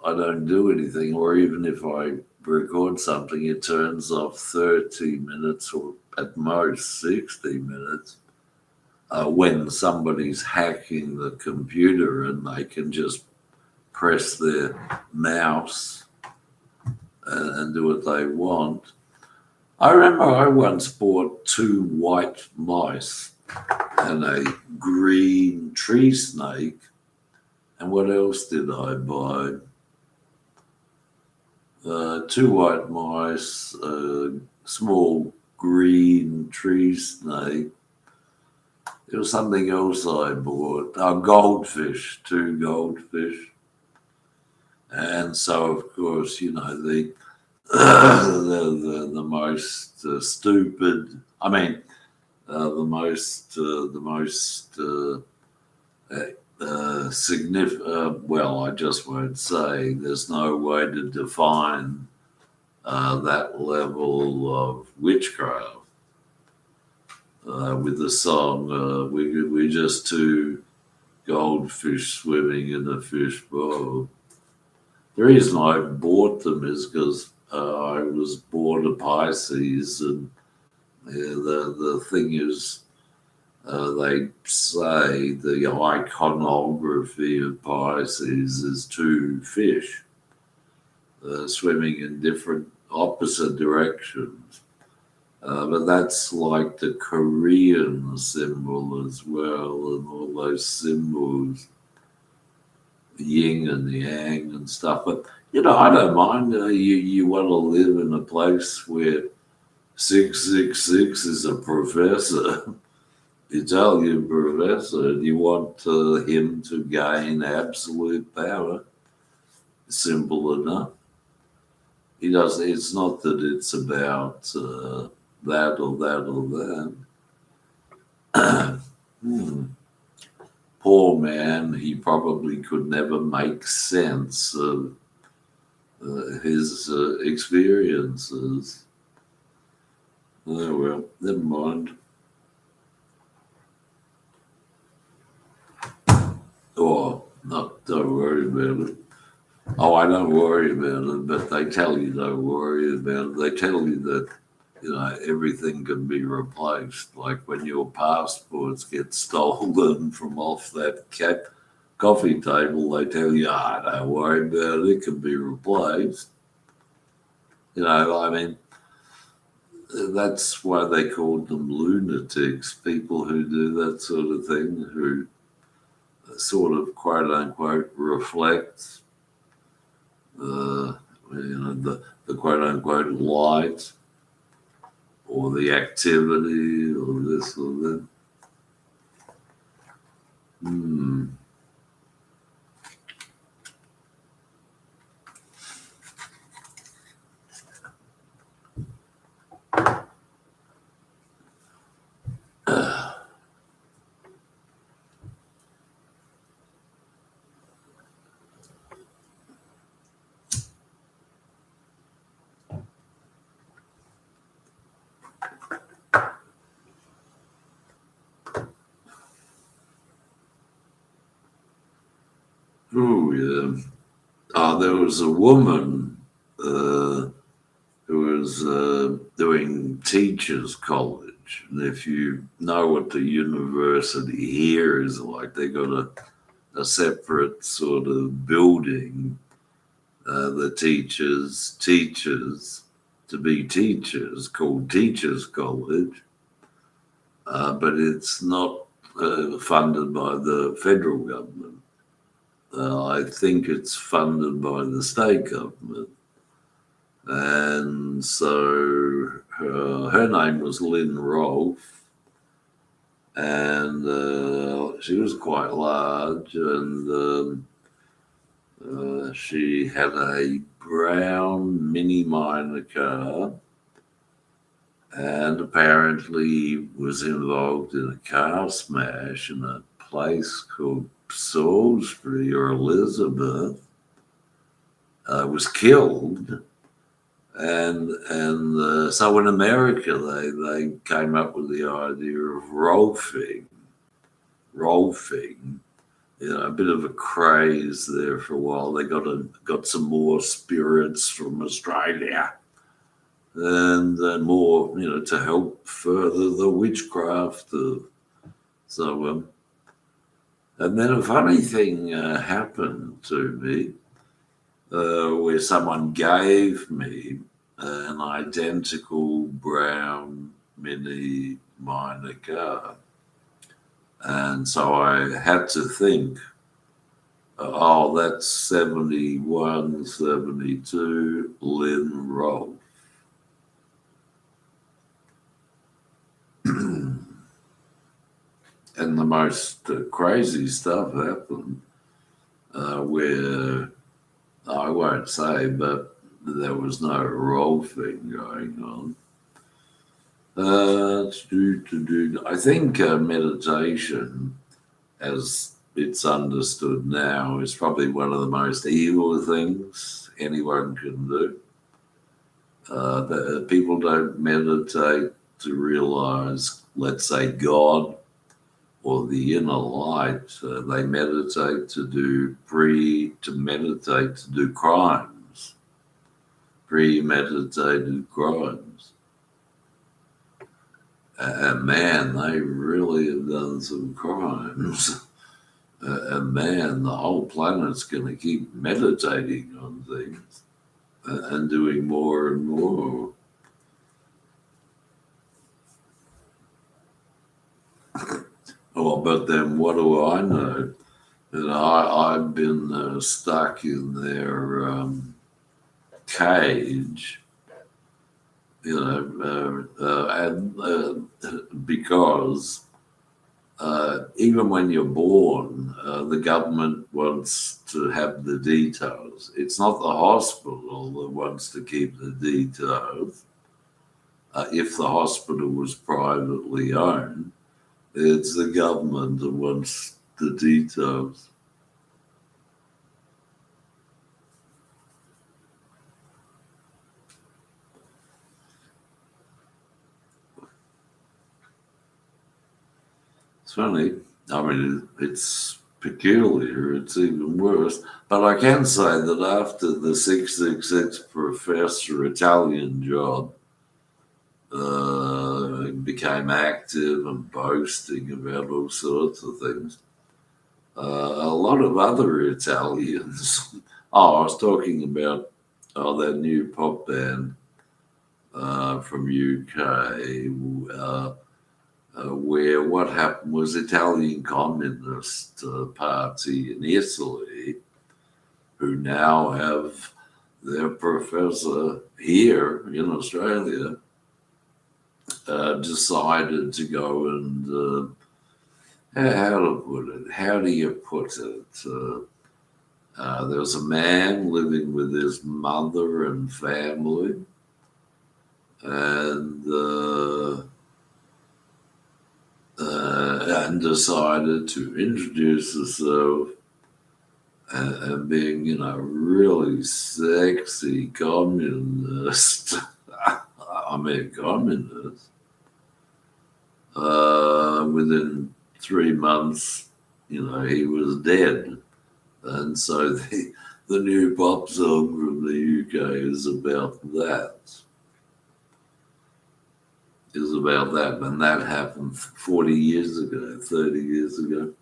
I don't do anything, or even if I record something, it turns off 30 minutes, or at most 60 minutes. When somebody's hacking the computer and they can just press their mouse and do what they want. I remember I once bought 2 white mice and a green tree snake. And what else did I buy? 2 white mice, a small green tree snake. There was something else I bought. Goldfish, 2 goldfish. And so, of course, the the most stupid. I mean, the most significant. Well, I just won't say. There's no way to define that level of witchcraft. With the song, we're just 2 goldfish swimming in a fishbowl. The reason I bought them is because I was born a Pisces, and the thing is, they say the iconography of Pisces is 2 fish swimming in different opposite directions. But that's like the Korean symbol as well, and all those symbols yin and yang and stuff. But I don't mind. You want to live in a place where 666 is a professor, Italian professor, and you want him to gain absolute power. Simple enough. He does. It's not that it's about that or that or that. Hmm. Poor man, he probably could never make sense of his experiences. Oh well, never mind. Oh, no, don't worry about it. Oh, I don't worry about it, but they tell you don't worry about it. They tell you that everything can be replaced. Like when your passports get stolen from off that coffee table, they tell you, don't worry about it. It can be replaced. I mean, that's why they called them lunatics, people who do that sort of thing, who sort of quote unquote reflect uh, the quote unquote light or the activity or this or that. Hmm. Oh, yeah. There was a woman who was doing teachers' college. And if you know what the university here is like, they got a separate sort of building. The teachers to be teachers called Teachers College, but it's not funded by the federal government. I think it's funded by the state government. And so her name was Lynn Rolfe, and she was quite large, and she had a brown Mini Minor car, and apparently was involved in a car smash in a place called Salisbury or Elizabeth. Was killed, and so in America they came up with the idea of rolfing. A bit of a craze there for a while. They got some more spirits from Australia, and more, to help further the witchcraft. So, and then a funny thing happened to me, where someone gave me an identical brown Mini Minor car. And so I had to think, that's 71, 72, Lynn Rolfe. And the most crazy stuff happened, where I won't say, but there was no rolfing going on. I think meditation, as it's understood now, is probably one of the most evil things anyone can do. People don't meditate to realize, let's say, God or the inner light. They meditate to meditate to do crimes, premeditated crimes. And man, they really have done some crimes. And man, the whole planet's going to keep meditating on things and doing more and more. Oh, but then what do I know? I've been stuck in their cage, and because even when you're born, the government wants to have the details. It's not the hospital that wants to keep the details. If the hospital was privately owned, it's the government that wants the details. It's funny. I mean, it's peculiar. It's even worse. But I can say that after the 666 professor Italian job became active and boasting about all sorts of things, a lot of other Italians. Oh, I was talking about that new pop band from UK. Where what happened was Italian Communist Party in Italy, who now have their professor here in Australia, decided to go and how to put it? How do you put it? There was a man living with his mother and family, and decided to introduce herself and being, really sexy communist. I mean, communist. Within 3 months, he was dead. And so the new pop song from the UK is about that. And that happened 40 years ago, 30 years ago.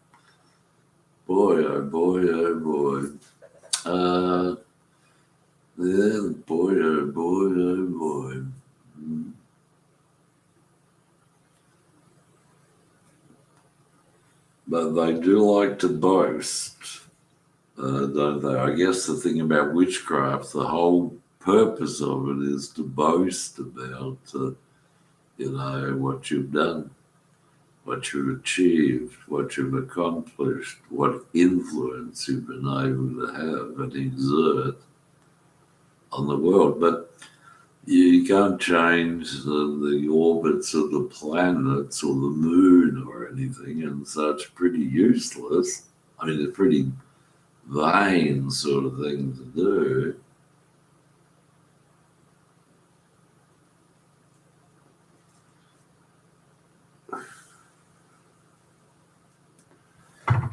Boy, oh boy, oh boy. Yeah, boy, oh boy, oh boy. But they do like to boast, don't they? I guess the thing about witchcraft, the whole purpose of it is to boast about, what you've done, what you've achieved, what you've accomplished, what influence you've been able to have and exert on the world. But you can't change the orbits of the planets or the moon or anything, and so it's pretty useless. I mean, it's pretty vain sort of thing to do.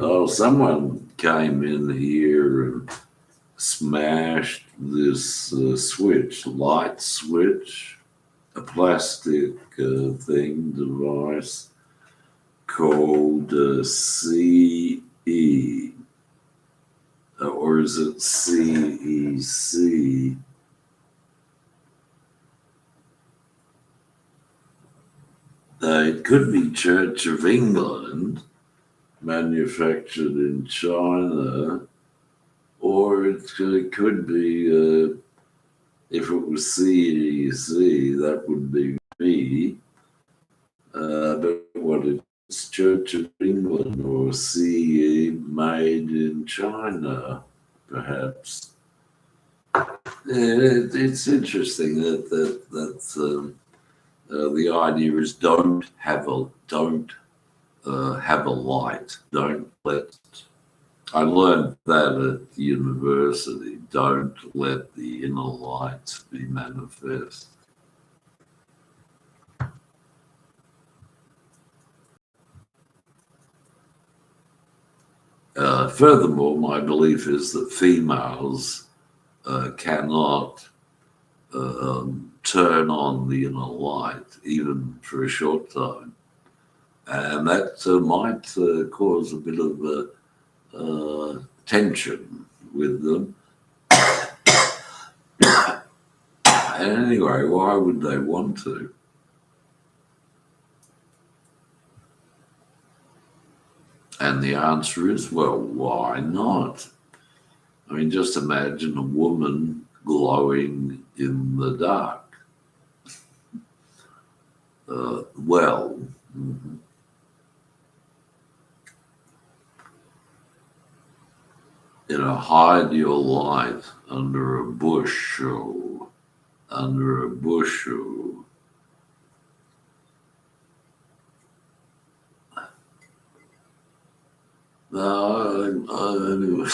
Oh, someone came in here and smashed this light switch, a plastic device called CE, or is it CEC? It could be Church of England, manufactured in China, or it could be, if it was CEC, that would be me. But what it's Church of England or CE made in China, perhaps. It's interesting that the idea is don't have a light. Don't let. I learned that at university. Don't let the inner light be manifest. Furthermore, my belief is that females cannot turn on the inner light, even for a short time. And that might cause a bit of tension with them. And anyway, why would they want to? And the answer is, well, why not? I mean, just imagine a woman glowing in the dark. Well, hide your light under a bushel, under a bushel. Anyway.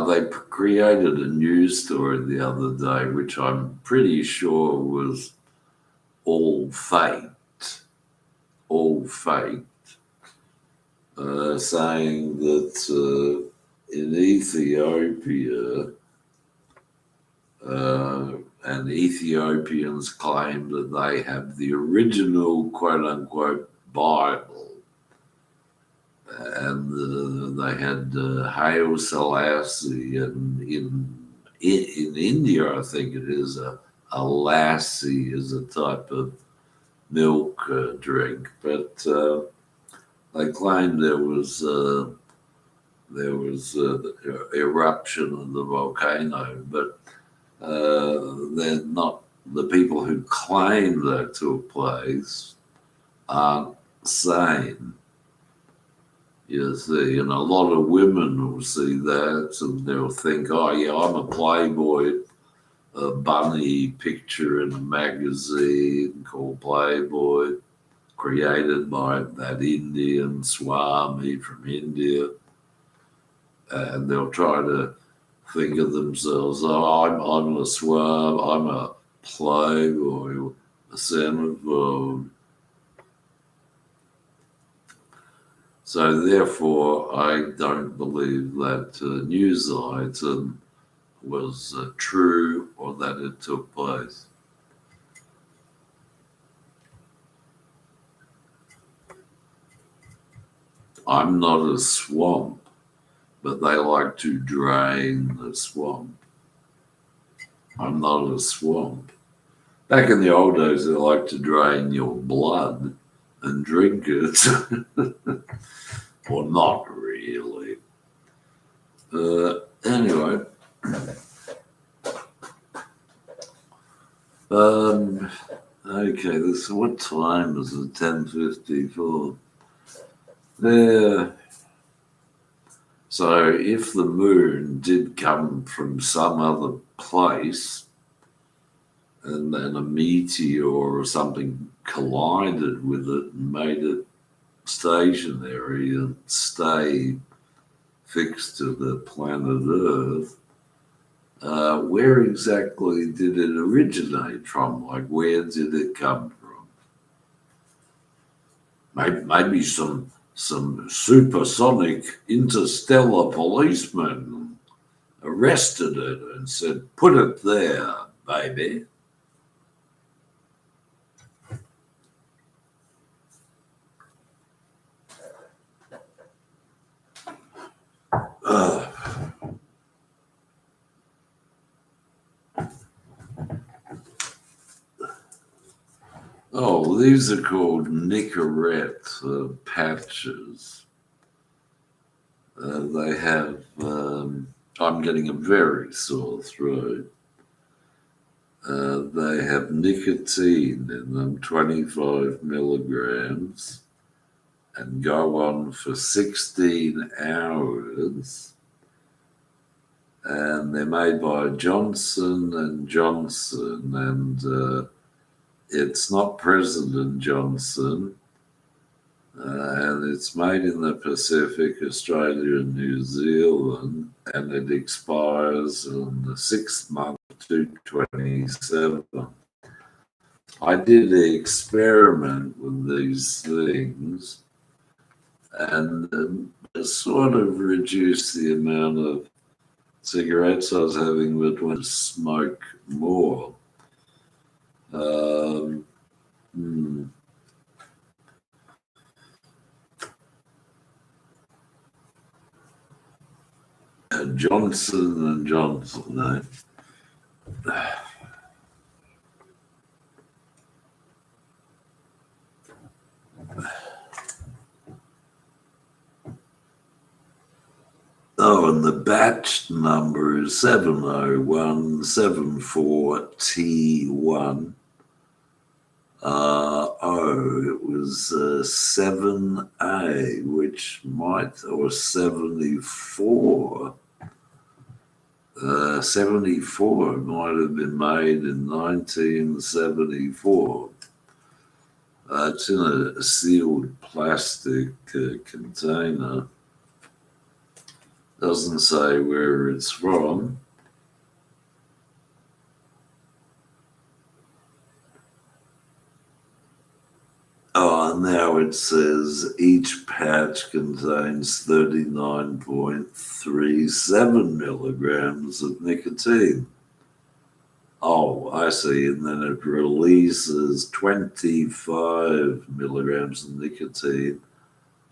They created a news story the other day, which I'm pretty sure was all faked, saying that in Ethiopia, and Ethiopians claim that they have the original quote unquote Bible. And they had Haile Selassie, and in India, I think it is a lassie is a type of milk drink, but they claimed there was eruption of the volcano, but they're not the people who claim that took place aren't sane. You see, and a lot of women will see that and they'll think, oh, yeah, I'm a Playboy, a bunny picture in a magazine called Playboy, created by that Indian Swami from India. And they'll try to think of themselves, oh, I'm a Swami, I'm a Playboy, a centerfold. So therefore, I don't believe that news item was true or that it took place. I'm not a swamp, but they like to drain the swamp. I'm not a swamp. Back in the old days, they like to drain your blood and drink it. Well, not really. Anyway. Okay, what time is it? 10:54. There. So if the moon did come from some other place and then a meteor or something collided with it and made it stationary and stay fixed to the planet Earth, where exactly did it originate from? Like, where did it come from? Maybe some supersonic interstellar policeman arrested it and said, put it there, baby. Oh, these are called Nicorette patches. They have, I'm getting a very sore throat. They have nicotine in them, 25 milligrams, and go on for 16 hours. And they're made by Johnson and Johnson, and it's not President Johnson, and it's made in the Pacific, Australia and New Zealand, and it expires on the 6th month of 2027. I did an experiment with these things and sort of reduced the amount of cigarettes I was having, but went to smoke more. Johnson and Johnson, Oh, and the batch number is 70174T1. It was 7A, which might, or 74. 74 might have been made in 1974. It's in a sealed plastic container. Doesn't say where it's from. Oh, and now it says each patch contains 39.37 milligrams of nicotine. Oh, I see. And then it releases 25 milligrams of nicotine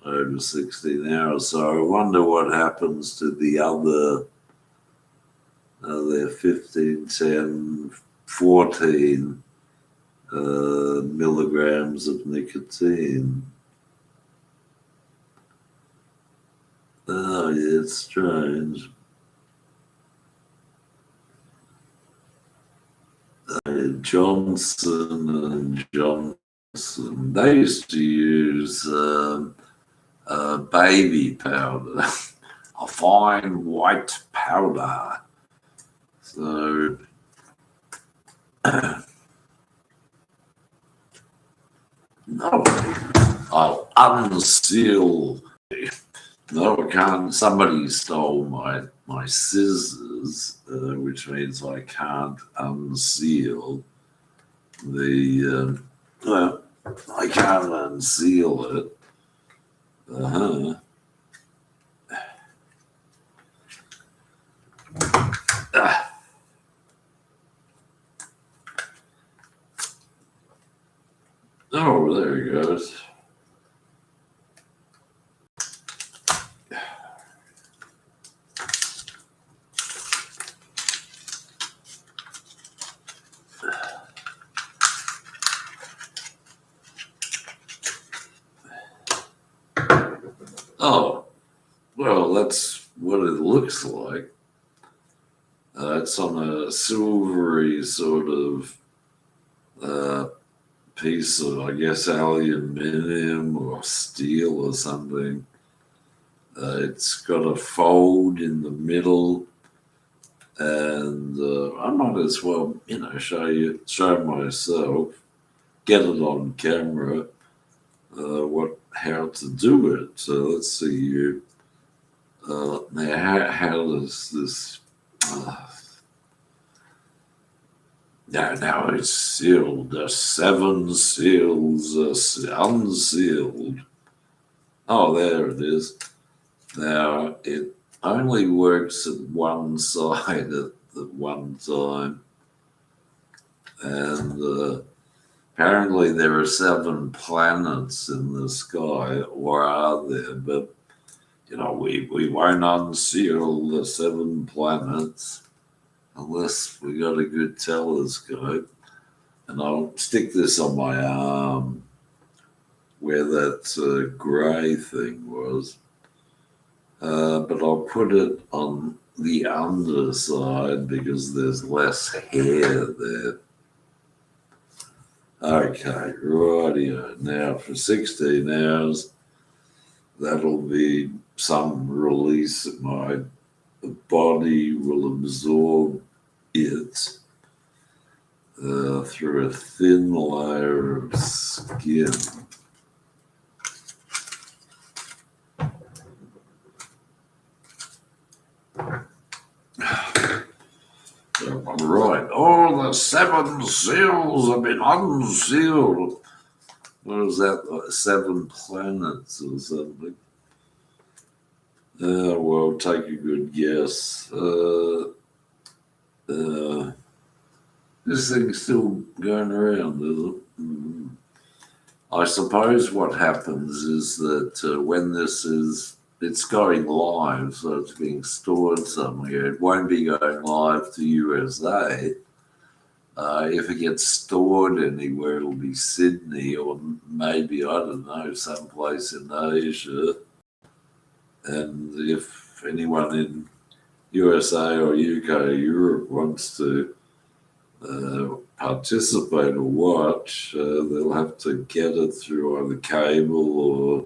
over 16 hours. So I wonder what happens to the other, they're 15, 10, 14 milligrams of nicotine. Oh, yeah, it's strange. Johnson and Johnson, they used to use baby powder, a fine white powder. So no, I'll unseal. No, I can't. Somebody stole my scissors, which means I can't unseal the. Well, I can't unseal it. Oh, there he goes. Oh, well, that's what it looks like. It's on a silvery sort of piece of, I guess, aluminium or steel or something. It's got a fold in the middle, and I might as well, show myself, get it on camera, how to do it. So let's see. Now, how does this? Now it's sealed. The 7 seals are unsealed. Oh, there it is. Now it only works at one side at one time, and apparently there are 7 planets in the sky, or are there? But we won't unseal the 7 planets unless we got a good telescope. And I'll stick this on my arm where that grey thing was. But I'll put it on the underside because there's less hair there. Okay, rightio. Now for 16 hours, that'll be some release. My body will absorb it through a thin layer of skin. Right. Oh, the 7 seals have been unsealed. What is that? 7 planets or something? Well, take a good guess. This thing's still going around, is it? Mm-hmm. I suppose what happens is that when it's going live, so it's being stored somewhere. It won't be going live to USA. If it gets stored anywhere, it'll be Sydney or maybe, I don't know, someplace in Asia. And if if anyone in USA or UK or Europe wants to participate or watch, they'll have to get it through either cable or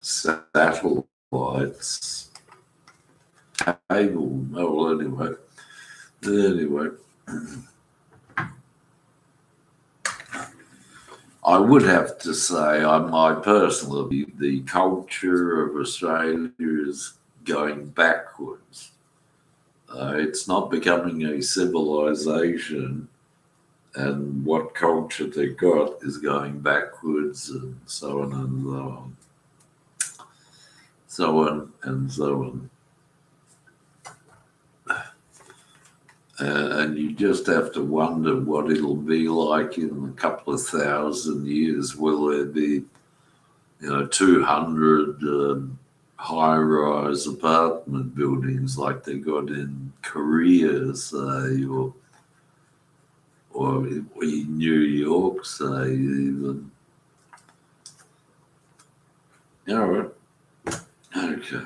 satellites. Cable, well, anyway. I would have to say, my personally, the culture of Australia is going backwards. It's not becoming a civilization, and what culture they got is going backwards, and so on and so on. So on and so on. And you just have to wonder what it'll be like in a couple of 1,000 years. Will there be, 200 high-rise apartment buildings like they got in Korea, say, or in New York, say, even? All right. Okay.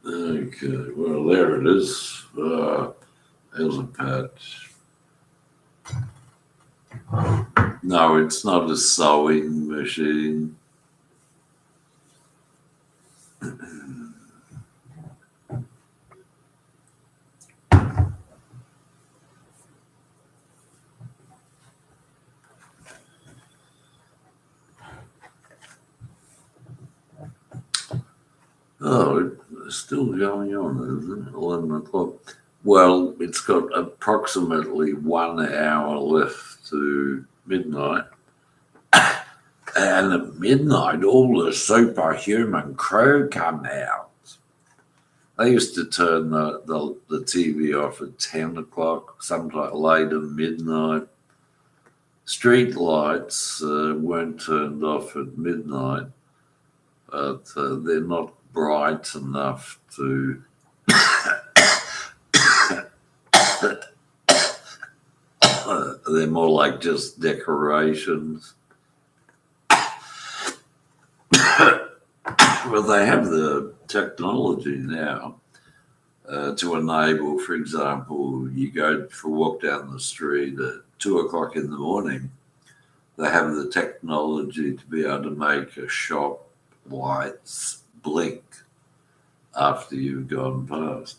Okay, well, there it is. There's a patch. No, it's not a sewing machine. Oh, it's still going on, isn't it? 11 o'clock. Well, it's got approximately 1 hour left to midnight. And at midnight, all the superhuman crew come out. They used to turn the TV off at 10 o'clock, sometimes later, midnight. Street lights weren't turned off at midnight, but they're not bright enough to they're more like just decorations. Well, they have the technology now to enable, for example, you go for a walk down the street at 2 o'clock in the morning, they have the technology to be able to make a shop lights blink after you've gone past.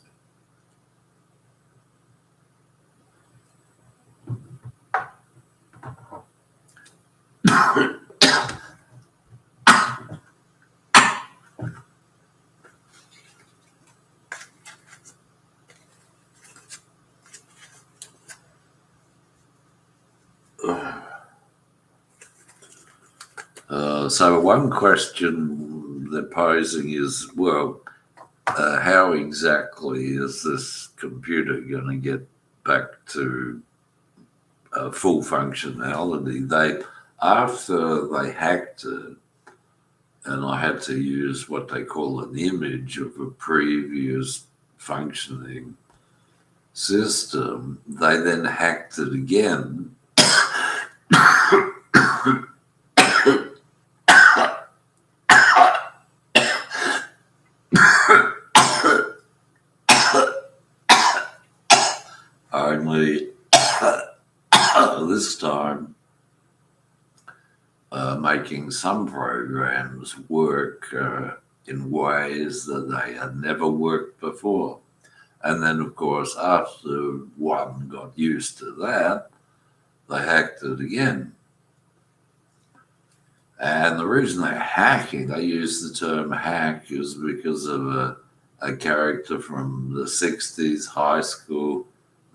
So one question they're posing is, well, how exactly is this computer going to get back to full functionality? After they hacked it, and I had to use what they call an image of a previous functioning system, they then hacked it again. Only this time making some programs work in ways that they had never worked before. And then, of course, after one got used to that, they hacked it again. And the reason they're hacking, they use the term hack, is because of a character from the 60s high school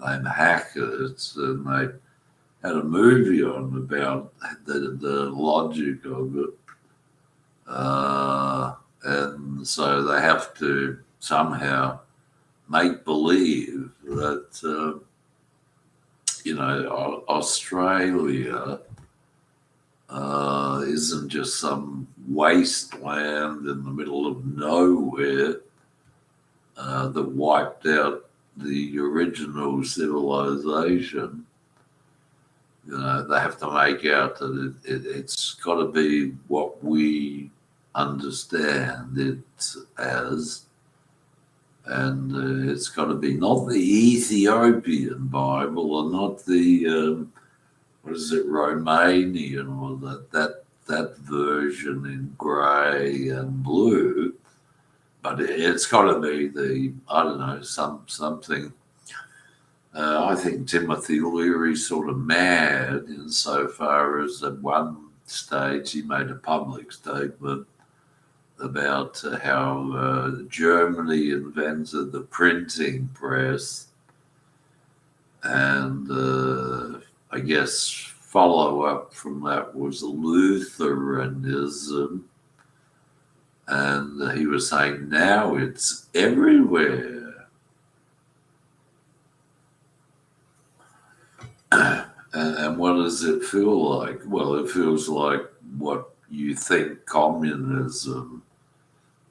named Hackett, and they had a movie on about the logic of it. And so they have to somehow make believe that, Australia isn't just some wasteland in the middle of nowhere that wiped out the original civilization. They have to make out that it's got to be what we understand it as. And it's got to be not the Ethiopian Bible or not the what is it, Romanian, or that version in grey and blue, but it's got to be the, I don't know, something. I think Timothy Leary's sort of mad insofar as at one stage he made a public statement about how Germany invented the printing press, and I guess follow up from that was Lutheranism, and he was saying now it's everywhere. And what does it feel like? Well, it feels like what you think communism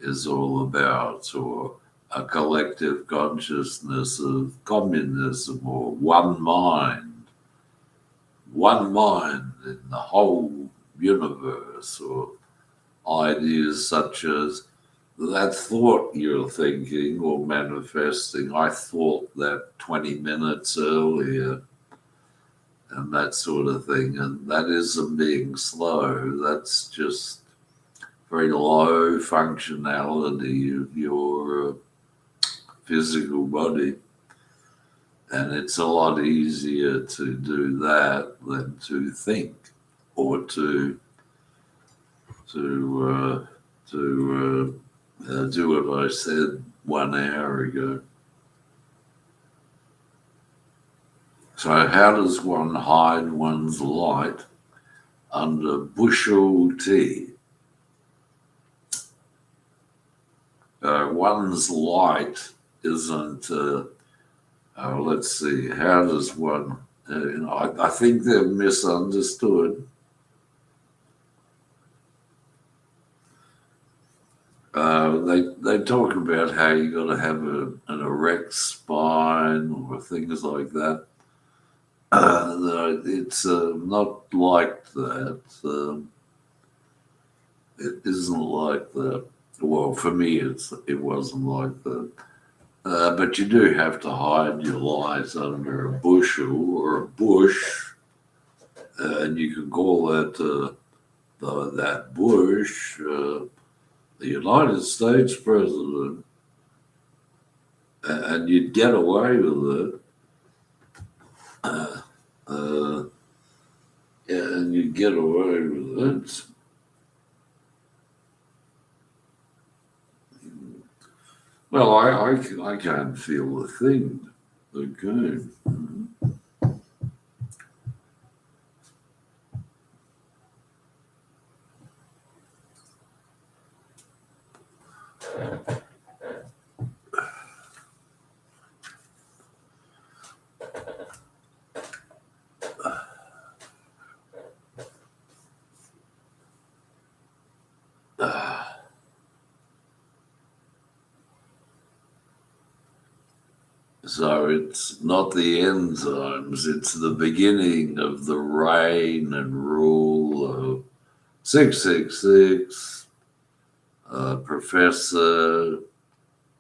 is all about, or a collective consciousness of communism, or one mind in the whole universe, or ideas such as that thought you're thinking or manifesting. I thought that 20 minutes earlier, and that sort of thing. And that isn't being slow, that's just very low functionality of your physical body. And it's a lot easier to do that than to think or to do what I said 1 hour ago. So how does one hide one's light under bushel tea? One's light isn't, let's see, how does one, I think they're misunderstood. They talk about how you got to have an erect spine or things like that. It's not like that. It isn't like that. Well, for me, it wasn't like that. But you do have to hide your light under a bushel or a bush, and you can call that that bush the United States president, and you'd get away with it. And you get away with it. Well, I can't feel a thing. Okay. So it's not the enzymes, it's the beginning of the reign and rule of 666, a professor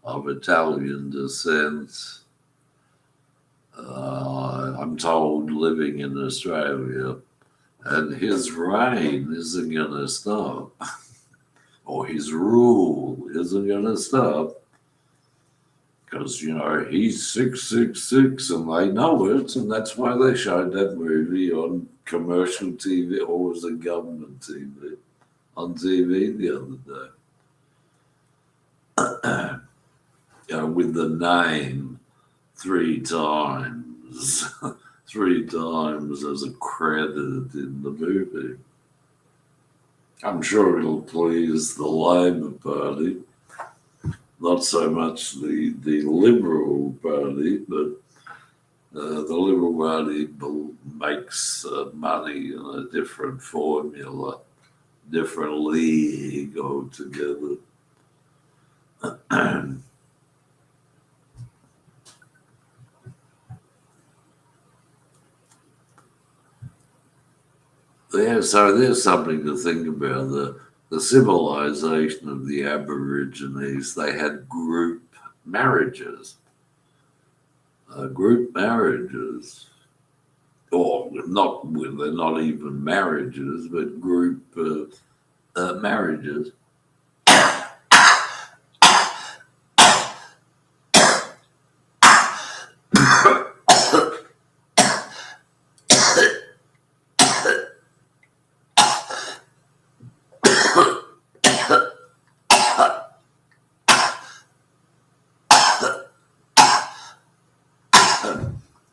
of Italian descent. I'm told living in Australia, and his reign isn't going to stop, or his rule isn't going to stop. Because, he's 666 and they know it, and that's why they showed that movie on commercial TV, or was it government TV, on TV the other day. With the name 3 times, 3 times as a credit in the movie. I'm sure it'll please the Labor Party. Not so much the Liberal Party, but the Liberal Party makes money in a different formula, different league altogether. Yeah, so there's something to think about. the civilization of the Aborigines, they had group marriages. Group marriages, or not, they're not even marriages, but group marriages.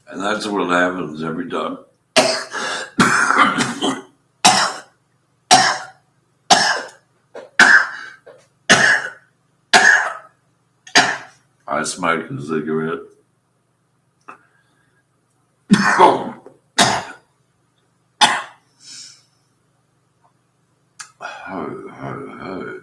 And that's what happens every time I smoke a cigarette. Ho, ho, ho.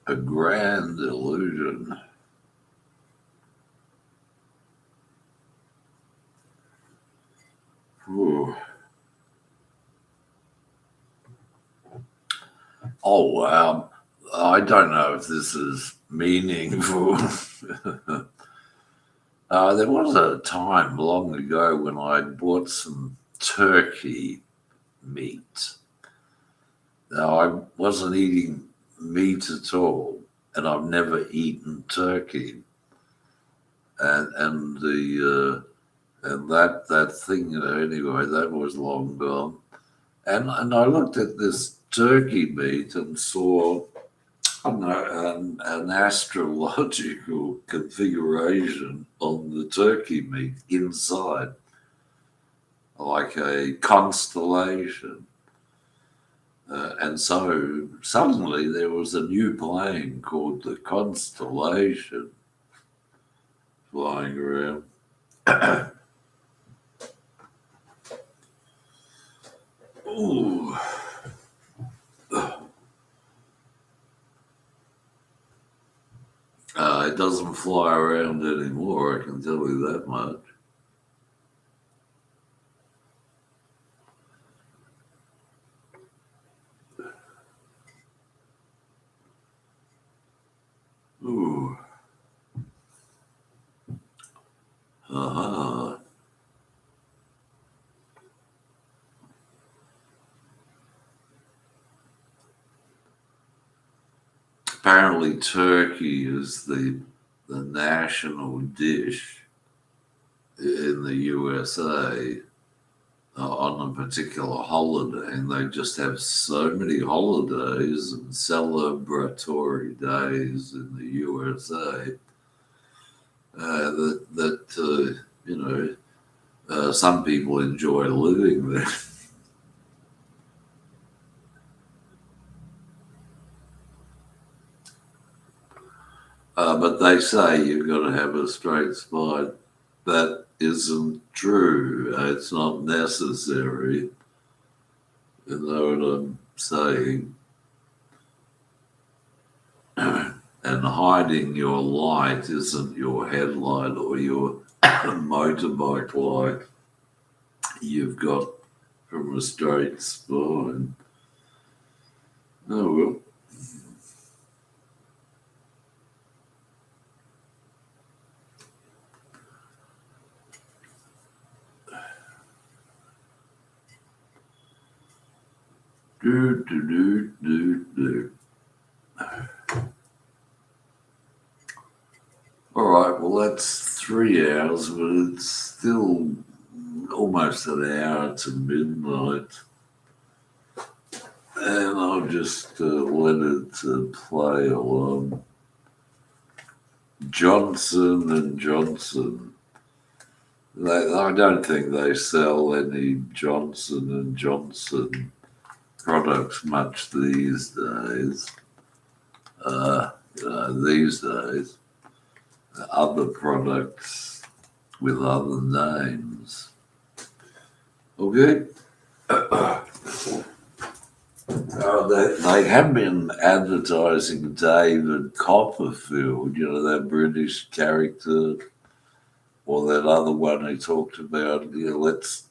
A grand illusion. Whew. Oh, wow. I don't know if this is meaningful. There was a time long ago when I bought some turkey meat. Now, I wasn't eating meat at all, and I've never eaten turkey. And the and that thing, anyway, that was long gone. And I looked at this turkey meat and saw, I don't know, an astrological configuration on the turkey meat inside, like a constellation. And so suddenly there was a new plane called the Constellation flying around. Ooh. It doesn't fly around anymore, I can tell you that much. Ooh. Uh-huh. Apparently turkey is the national dish in the USA on a particular holiday, and they just have so many holidays and celebratory days in the USA that some people enjoy living there. But they say you've got to have a straight spine. That isn't true. It's not necessary. You know what I'm saying? And hiding your light isn't your headlight or your motorbike light. You've got from a straight spine. Oh well. Do do do do do. All right, well that's 3 hours, but it's still almost an hour to midnight, and I'll just let it play along. Johnson and Johnson. I don't think they sell any Johnson and Johnson products much these days. These days, other products with other names. Okay. They have been advertising David Copperfield, that British character, or that other one he talked about. Let's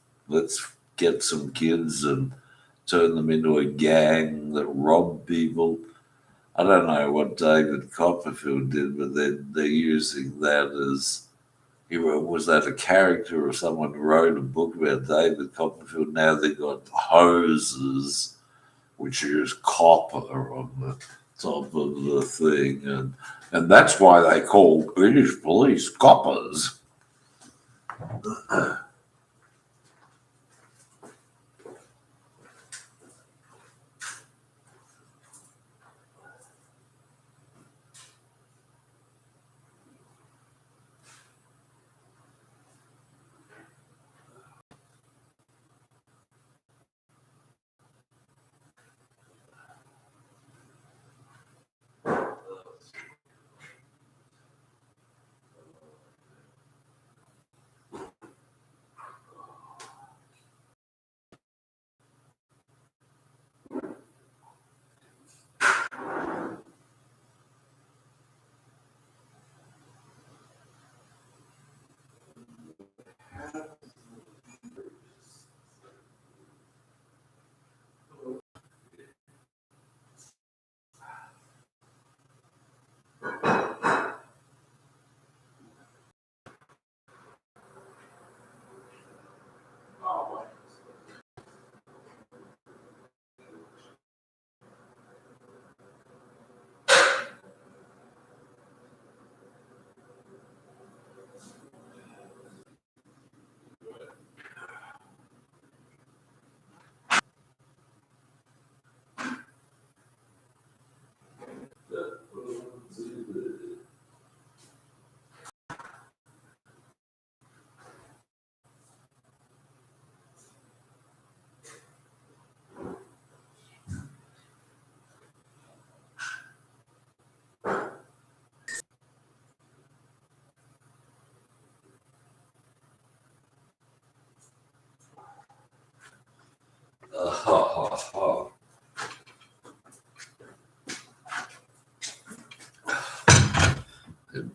get some kids and turn them into a gang that rob people. I don't know what David Copperfield did, but they're using that as was that a character or someone who wrote a book about David Copperfield? Now they've got hoses which is copper on the top of the thing, and that's why they call British police coppers.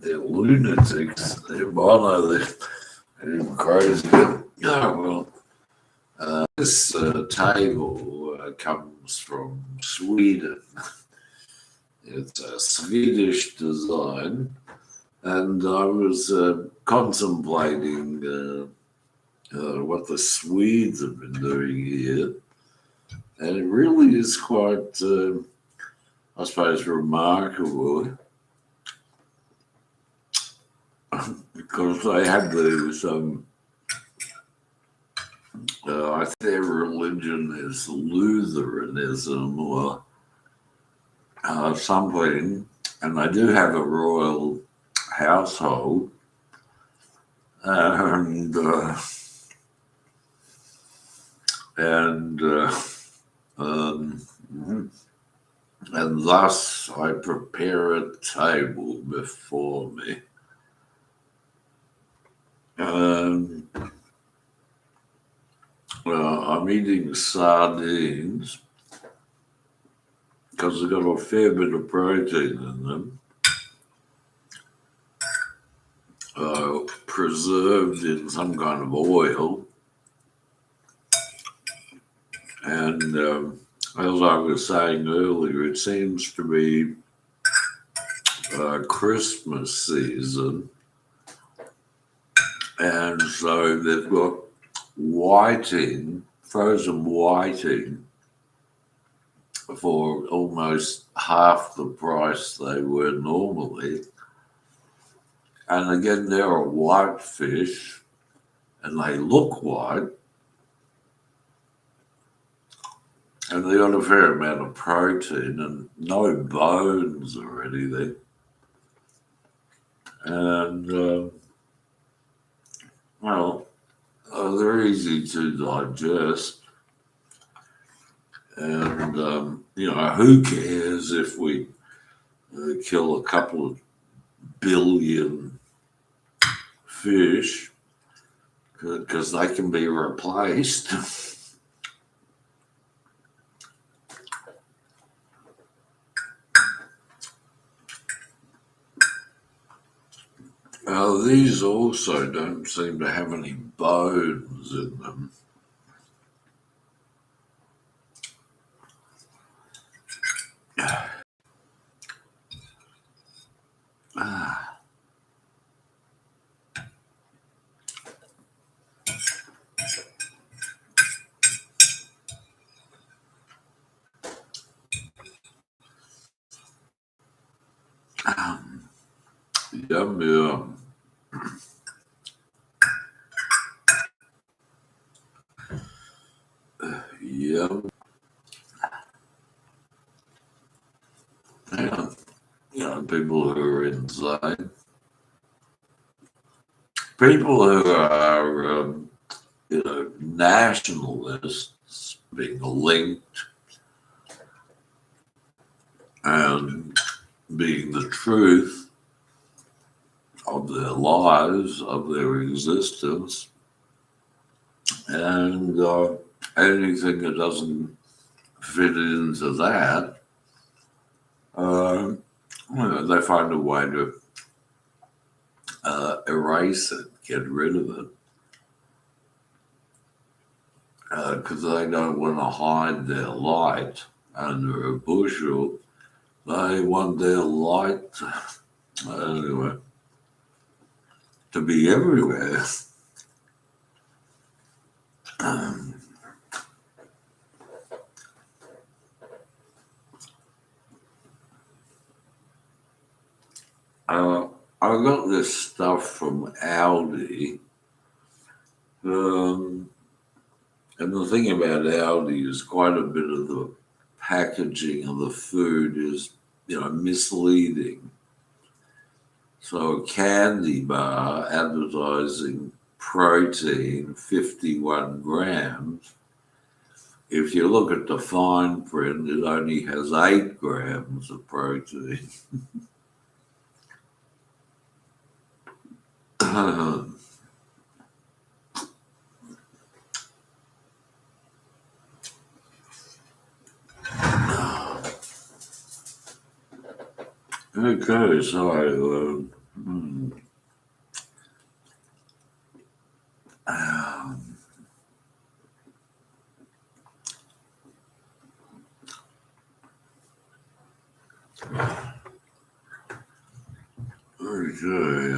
They're lunatics. They're mono. They're crazy. Oh, well, this table comes from Sweden. It's a Swedish design, and I was contemplating what the Swedes have been doing here, and it really is quite, I suppose, remarkable because they have these. I think their religion is Lutheranism or something, and they do have a royal household, and and thus I prepare a table before me. I'm eating sardines because they've got a fair bit of protein in them, preserved in some kind of oil. And as I was saying earlier, it seems to be Christmas season. And so they've got whiting, frozen whiting, for almost half the price they were normally. And again, they're a white fish, and they look white. And they got a fair amount of protein and no bones or anything. And, well, they're easy to digest. And, who cares if we kill a couple of billion fish, because they can be replaced. These also don't seem to have any bones in them. Ah, yum, yum. Yum. Yeah. People who are insane. People who are, nationalists being linked and being the truth of their lives, of their existence, and anything that doesn't fit into that, they find a way to erase it, get rid of it, because they don't want to hide their light under a bushel. They want their light, anyway, to be everywhere. Uh, I got this stuff from Aldi, and the thing about Aldi is quite a bit of the packaging of the food is, misleading. So a candy bar advertising protein 51 grams. If you look at the fine print, it only has 8 grams of protein. Okay, so okay,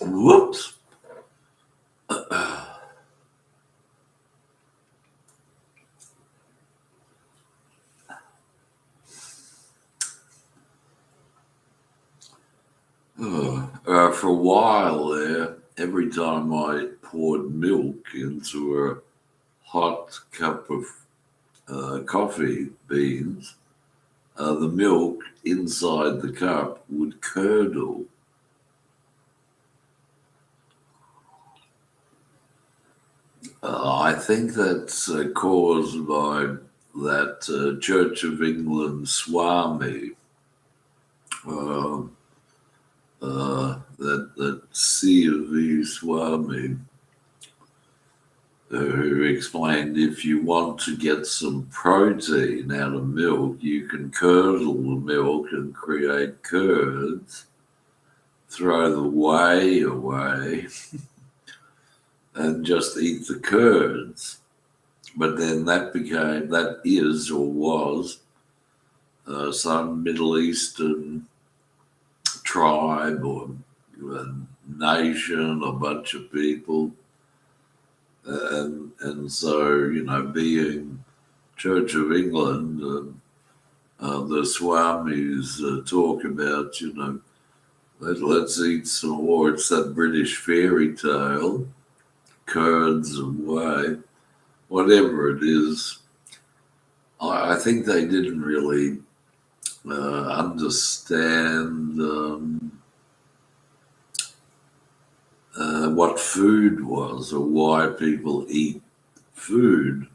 whoops. For a while there, every time I poured milk into a hot cup of coffee beans, the milk inside the cup would curdle. I think that's caused by that Church of England Swami, uh, that C of V Swami, who explained if you want to get some protein out of milk, you can curdle the milk and create curds, throw the whey away, and just eat the curds. But then that is or was some Middle Eastern tribe or nation, a bunch of people. And so, being Church of England, the Swamis talk about, let's eat some more. It's that British fairy tale, curds and whey, whatever it is. I think they didn't really understand what food was or why people eat food.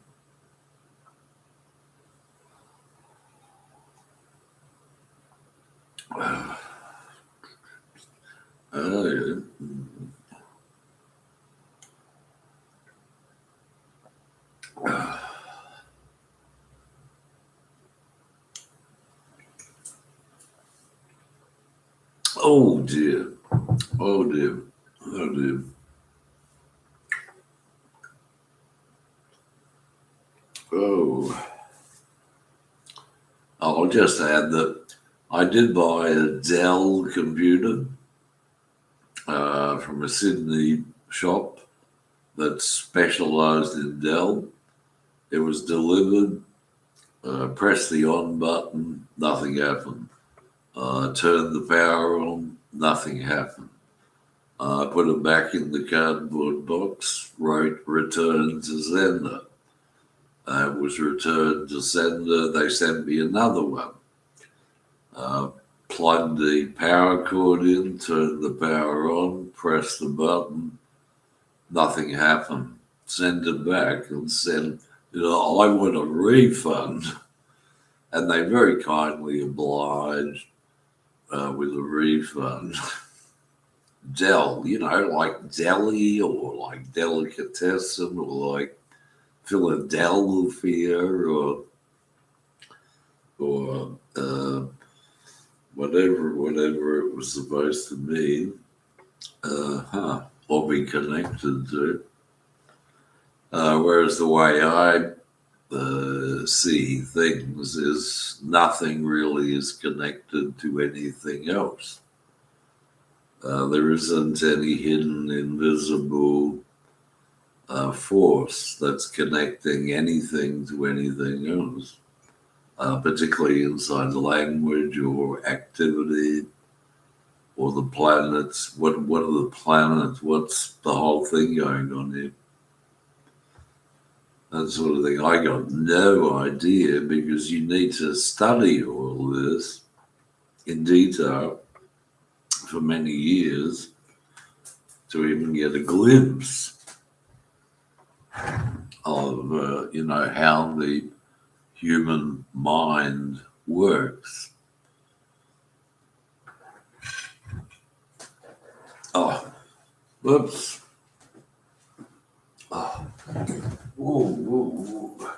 Uh, oh dear. Oh dear. Oh dear. Oh. I'll just add that I did buy a Dell computer from a Sydney shop that specialized in Dell. It was delivered, pressed the on button, nothing happened. Turned the power on, nothing happened. Put it back in the cardboard box, wrote return to sender. It was returned to sender. They sent me another one. Uh, Plugged the power cord in, turned the power on, pressed the button, nothing happened. Send it back and said, I want a refund. And they very kindly obliged with a refund. Dell, like deli or like delicatessen or like Philadelphia or whatever it was supposed to mean, or be connected to. Whereas the way I see things is nothing really is connected to anything else. There isn't any hidden, invisible force that's connecting anything to anything else, particularly inside language or activity or the planets. What are the planets? What's the whole thing going on here? That sort of thing. I got no idea because you need to study all this in detail for many years to even get a glimpse of how the human mind works. Oh, whoops. Oh. Whoa, whoa, whoa.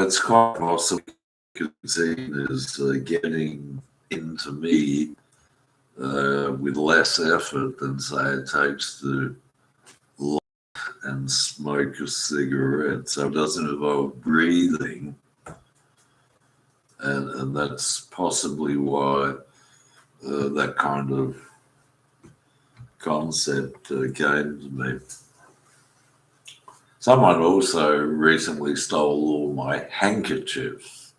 It's quite possibly seen as getting into me with less effort than, say, it takes to light and smoke a cigarette. So it doesn't involve breathing. And that's possibly why that kind of concept came to me. Someone also recently stole all my handkerchiefs.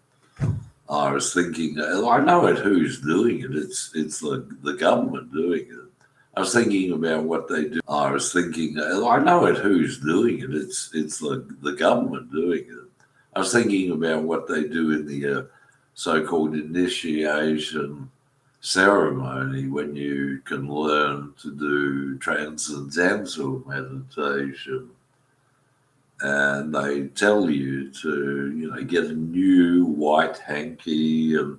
I was thinking, I know who's doing it. It's the government doing it. I was thinking about what they do. I was thinking, I know who's doing it. It's the government doing it. I was thinking about what they do in the so-called initiation ceremony when you can learn to do transcendental meditation. And they tell you to, get a new white hanky and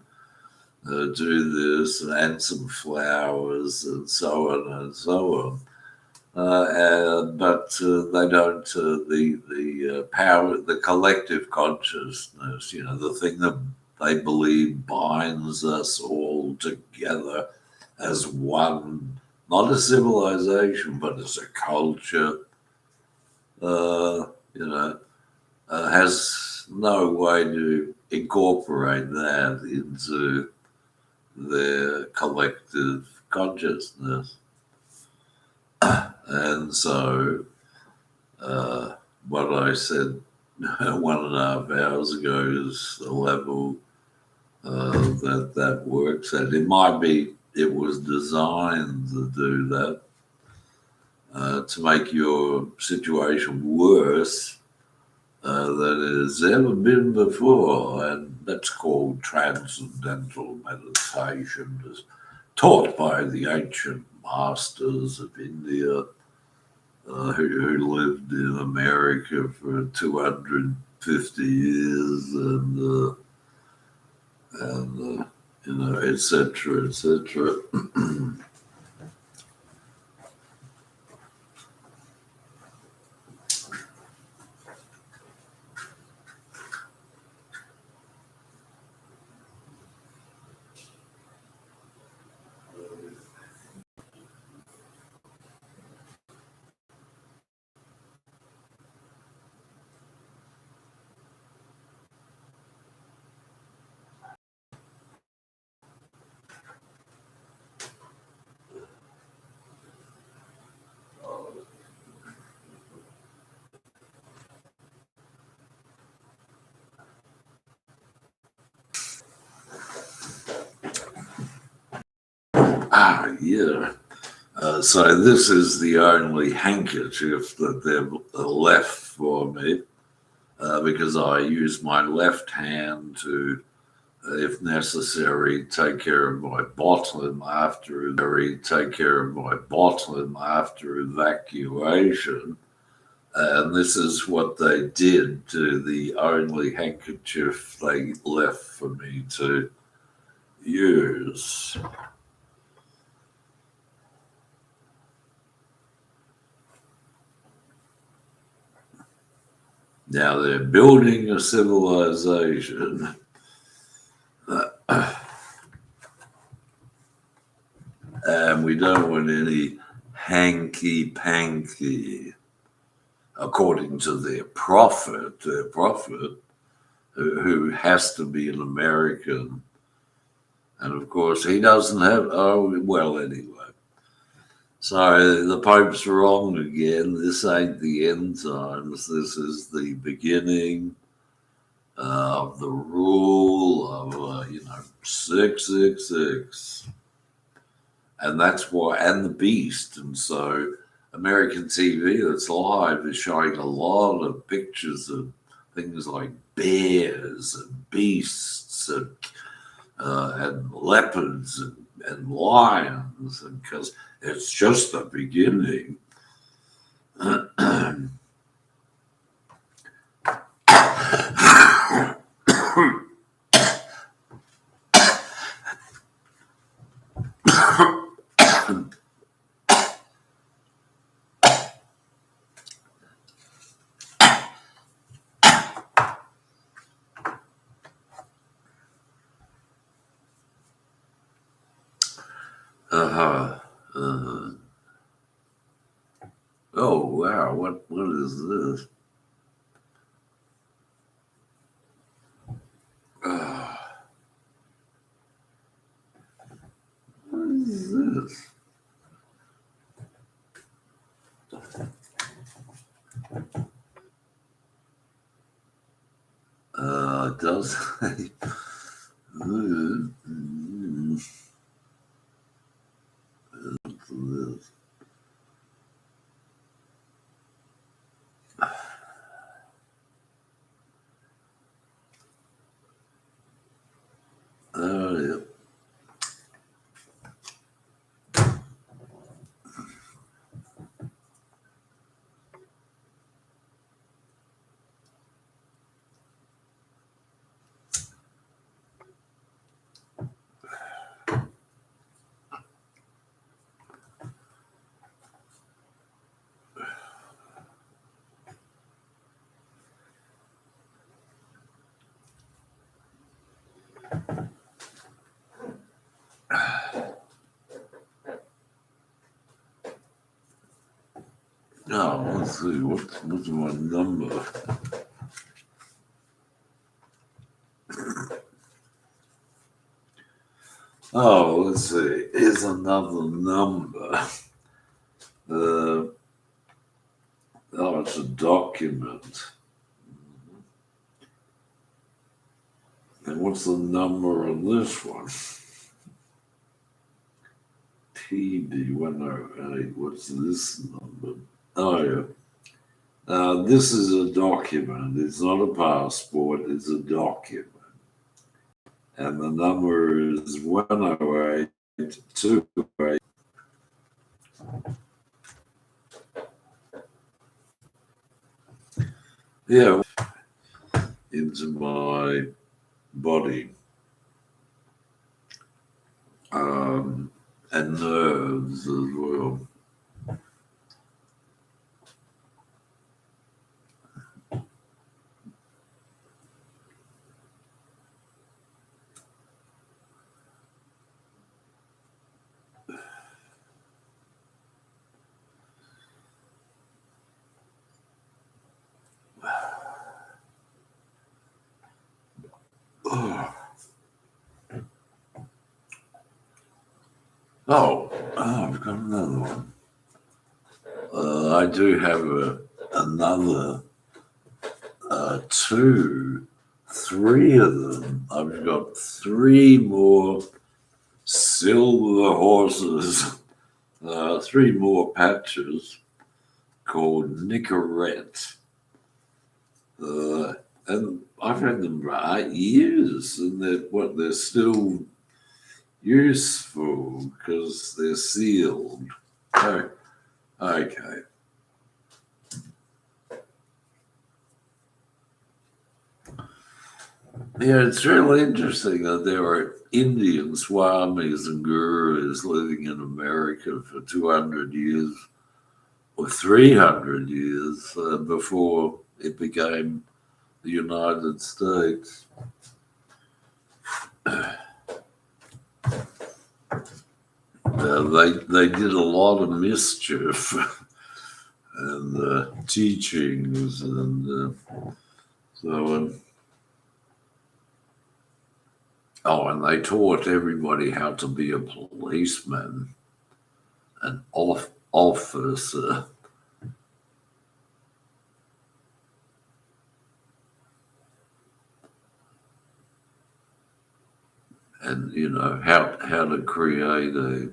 do this and some flowers and so on and so on. But they don't. The power, the collective consciousness, the thing that they believe binds us all together as one, not a civilization, but as a culture. you know, has no way to incorporate that into their collective consciousness. And so, what I said 1.5 hours ago is the level that works at. It might be it was designed to do that, to make your situation worse than it has ever been before. And that's called transcendental meditation, as taught by the ancient masters of India, who lived in America for 250 years, and etc., etc. Yeah. So this is the only handkerchief that they've left for me, because I use my left hand to, if necessary, take care of my bottom after evacuation. And this is what they did to the only handkerchief they left for me to use. Now they're building a civilization. And we don't want any hanky panky, according to their prophet, who has to be an American. And of course, he doesn't have, oh, well, anyway. So the Pope's wrong again. This ain't the end times. This is the beginning of the rule of, 666. And that's why, and the beast. And so American TV that's live is showing a lot of pictures of things like bears and beasts and leopards and lions, and because it's just the beginning. Oh wow! What is this? What is this? It does say. This. Oh yeah. Oh, let's see. What's my number? Oh, let's see. Here's another number. Oh, it's a document. And what's the number on this one? TD108. What's this number? Oh, yeah. This is a document. It's not a passport, it's a document. And the number is 108 208. Yeah, into my body and nerves as well. I've got another one. I do have another three of them. I've got three more silver horses, three more patches called Nicorette. And I've had them for 8 years, and they're still useful because they're sealed. Oh, okay. Yeah, it's really interesting that there are Indian swamis and gurus living in America for 200 years or 300 years before it became the United States. They did a lot of mischief and teachings, and so. And they taught everybody how to be a policeman, an officer. And, how to create a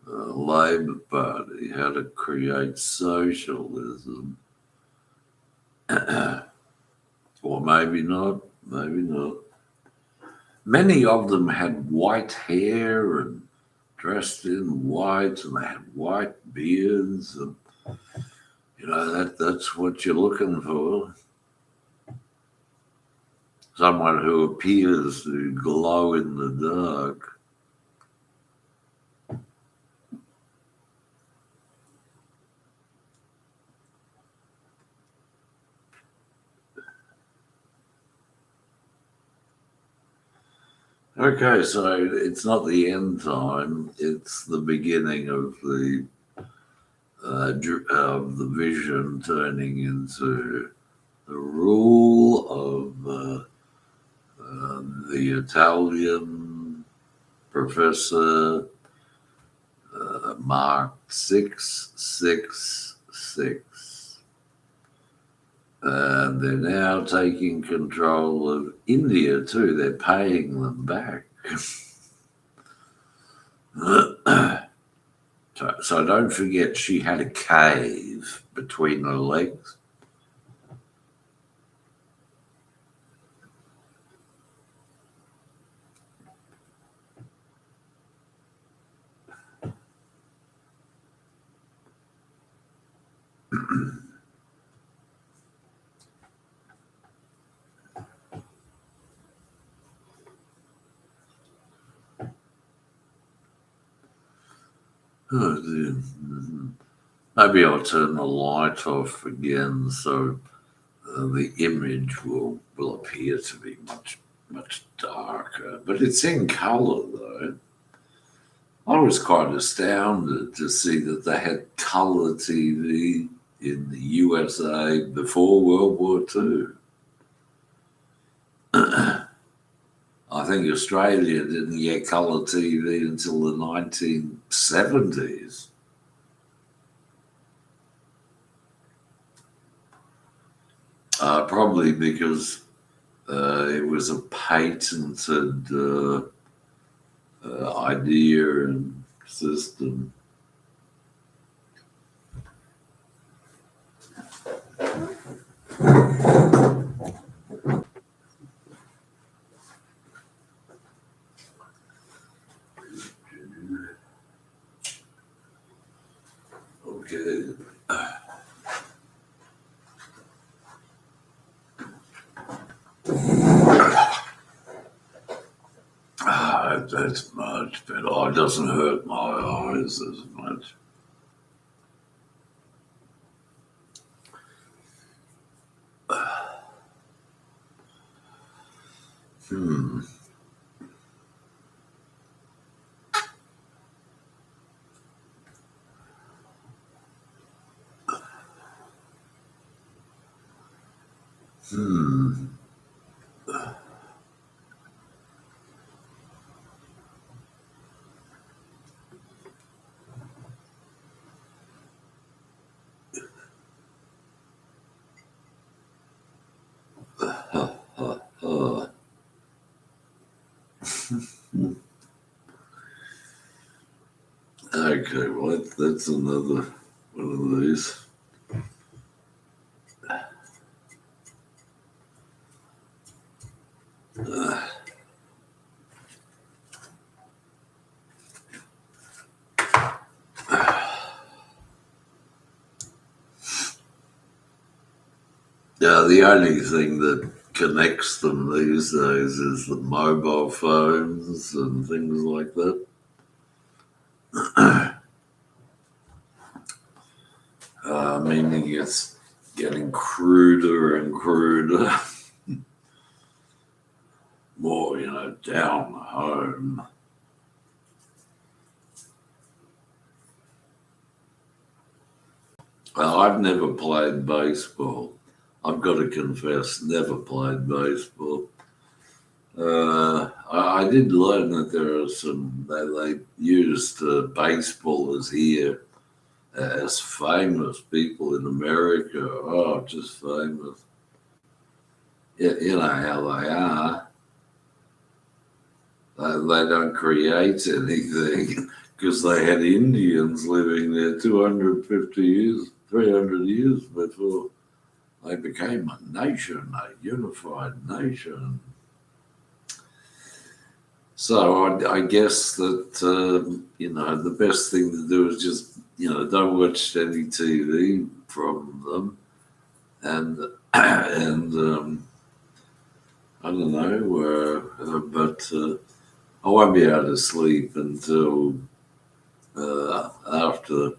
Labour Party, how to create socialism. Or maybe not. Many of them had white hair and dressed in white, and they had white beards, and that's what you're looking for. Someone who appears to glow in the dark. Okay, so it's not the end time; it's the beginning of the vision turning into the rule of the Italian professor Mark 666. And they're now taking control of India too. They're paying them back. So don't forget she had a cave between her legs. Oh, dear. Maybe I'll turn the light off again so the image will appear to be much darker. But it's in colour though. I was quite astounded to see that they had colour TV. in the USA before World War II. I think Australia didn't get colour TV until the 1970s. Probably because it was a patented idea and system. Okay. That's much better. Oh, it doesn't hurt my eyes as much. Hmm. Hmm. Okay, well, that's another one of these. Yeah, the only thing that connects them these days is the mobile phones and things like that. Meaning it's getting cruder and cruder, more, down home. Well, I've never played baseball. I've got to confess, never played baseball. I did learn that there are they used baseballers here as famous people in America. Oh, just famous. You know how they are. They don't create anything because they had Indians living there 250 years, 300 years before they became a nation, a unified nation. So I guess that, the best thing to do is just, don't watch any TV from them. And, and I don't know, but I won't be able to sleep until after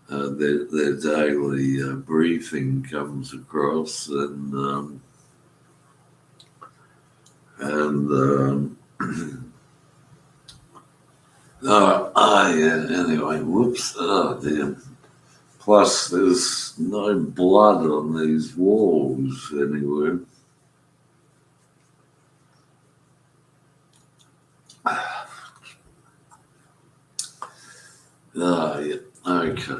their daily briefing comes across, and yeah, anyway, whoops, oh dear. Plus, there's no blood on these walls anywhere. Yeah, okay.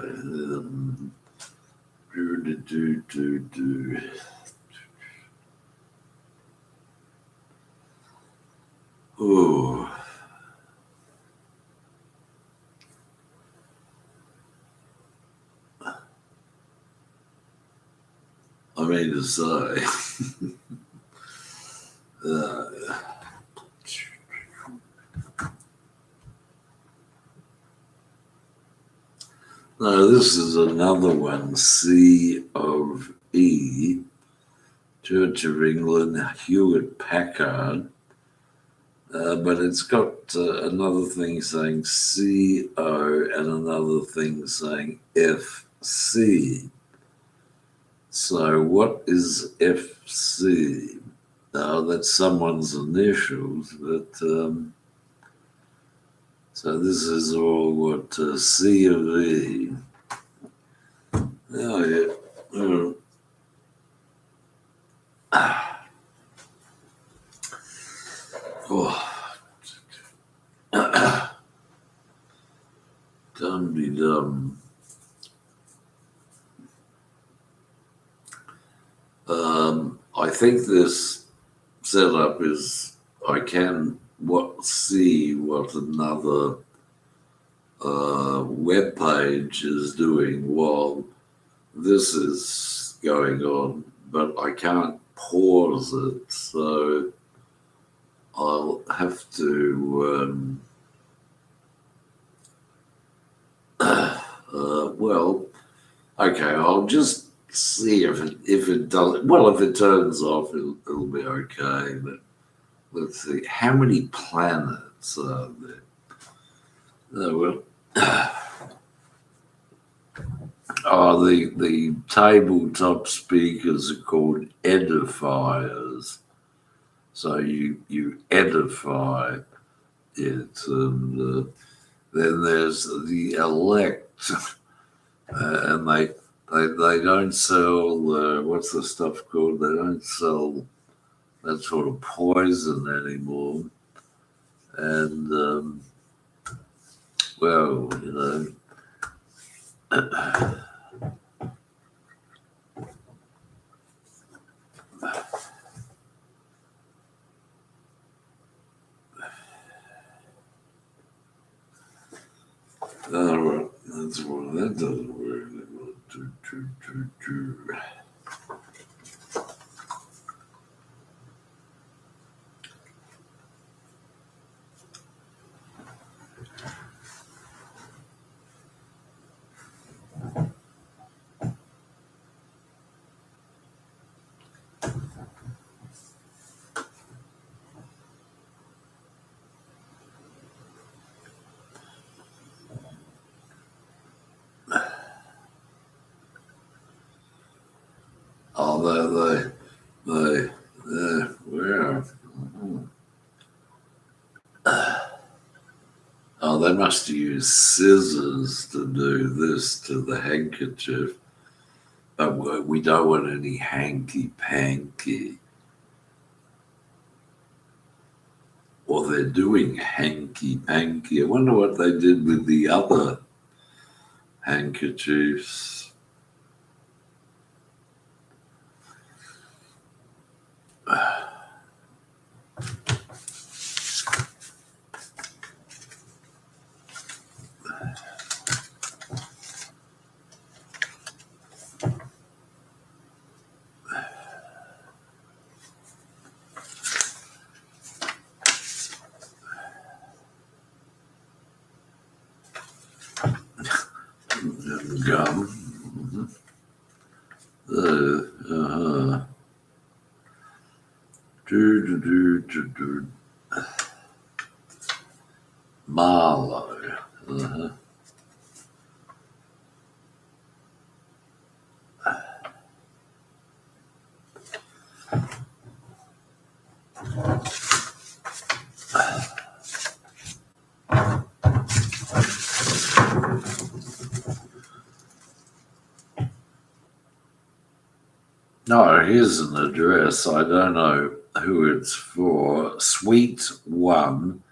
Oh, I mean to say, no, this is another one. C of E, Church of England, Hewlett Packard. But it's got another thing saying CO and another thing saying FC. So what is FC? Now that's someone's initials, but so this is all what C of E. Oh, yeah. Oh, dum be dum. I think this setup is I can see what another web page is doing while this is going on, but I can't pause it, so I'll have to. Well, okay, I'll just see if it does. Well, if it turns off, it'll be okay. But let's see, how many planets are there? Oh, well. Oh, the tabletop speakers are called edifiers. So you edify it, and then there's the elect, and they don't sell what's the stuff called? They don't sell that sort of poison anymore, and well, well, that's what that doesn't work. Oh, where? Oh, they must use scissors to do this to the handkerchief. But we don't want any hanky panky. Or they're doing hanky panky. I wonder what they did with the other handkerchiefs. Gum. Uh-huh. Marlow. Uh-huh. No, here's an address. I don't know who it's for. Suite 1,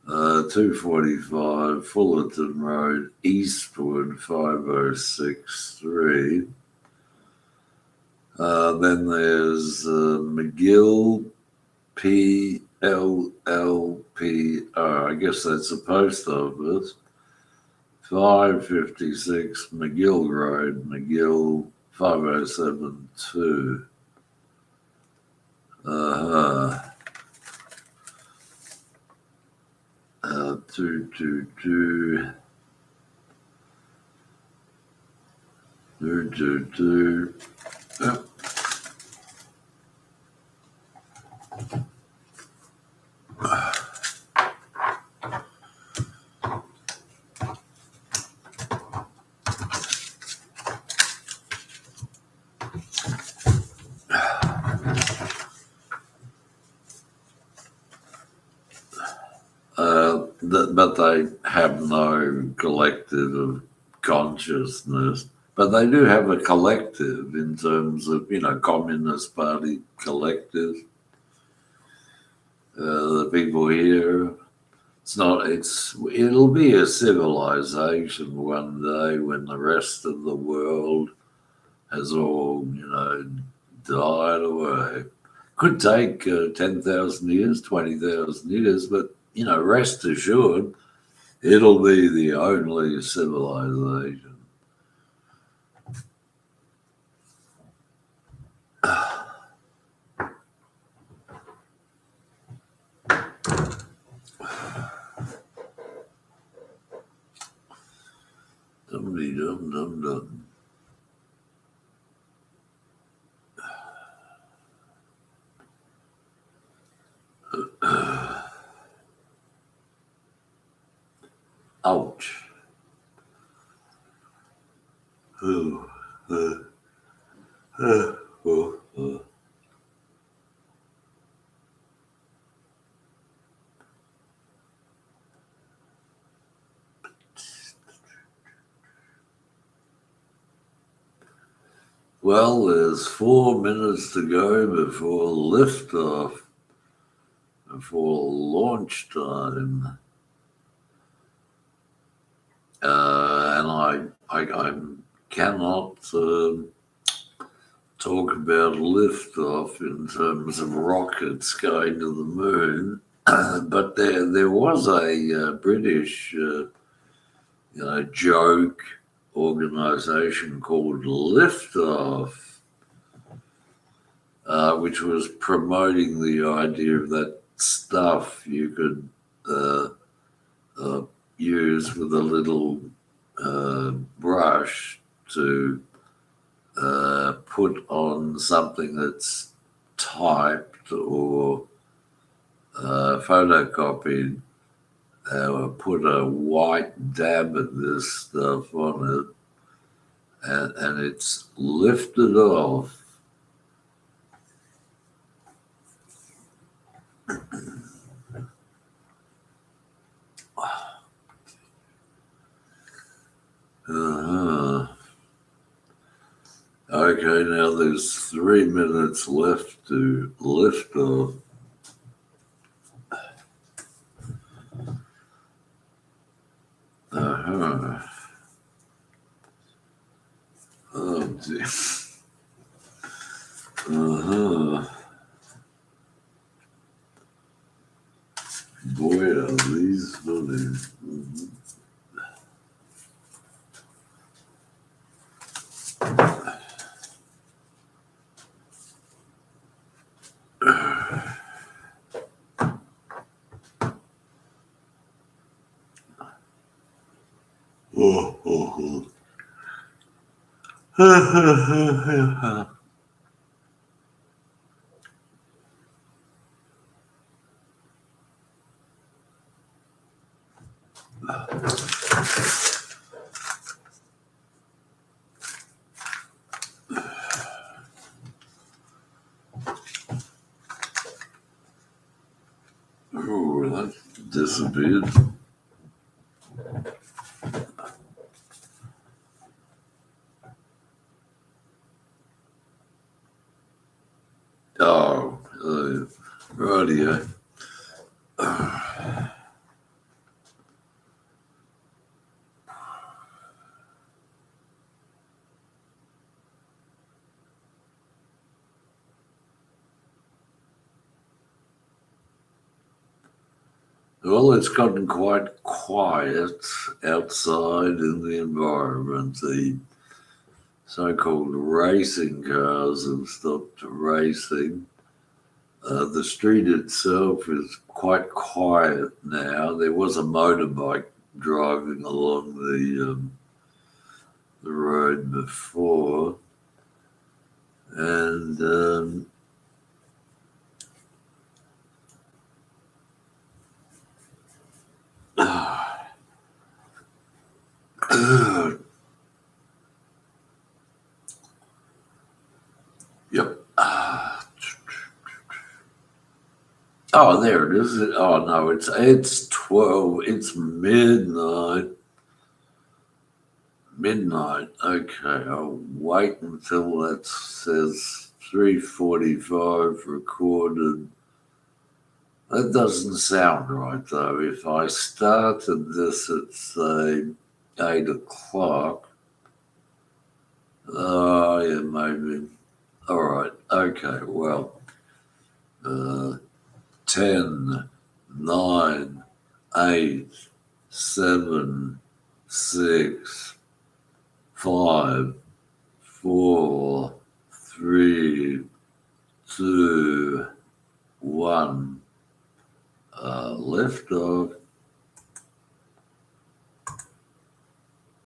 245 Fullerton Road, Eastwood, 5063. Then there's McGill, PLLPO. I guess that's a post office. 556 McGill Road, McGill, 5072. 222. 222. But they have no collective consciousness. But they do have a collective in terms of, Communist Party collective. The people here, it'll be a civilization one day when the rest of the world has all, died away. Could take 10,000 years, 20,000 years, but, rest assured, it'll be the only civilization. Dum-dee-dum-dum-dum. Ouch. Oh, oh, oh. Well, there's 4 minutes to go before liftoff, before launch time. And I cannot talk about liftoff in terms of rockets going to the moon, but there was a British joke organization called Liftoff, which was promoting the idea of that stuff you could use with a little brush to put on something that's typed or photocopied, put a white dab of this stuff on it, and it's lifted off. Okay, now there's 3 minutes left to lift off. Oh, dear. Boy, are these funny. Oh, that disappeared. Oh, rightio. Well, it's gotten quite quiet outside in the environment. The so-called racing cars have stopped racing. The street itself is quite quiet now. There was a motorbike driving along the road before, and yep. Oh, there it is. Oh no, it's 12. It's midnight. Midnight. Okay, I'll wait until that says 3:45 recorded. That doesn't sound right though. If I started this at say 8 o'clock, oh yeah, maybe. All right. Okay. Well, 10, 9, 8, 7, 6, 5, 4,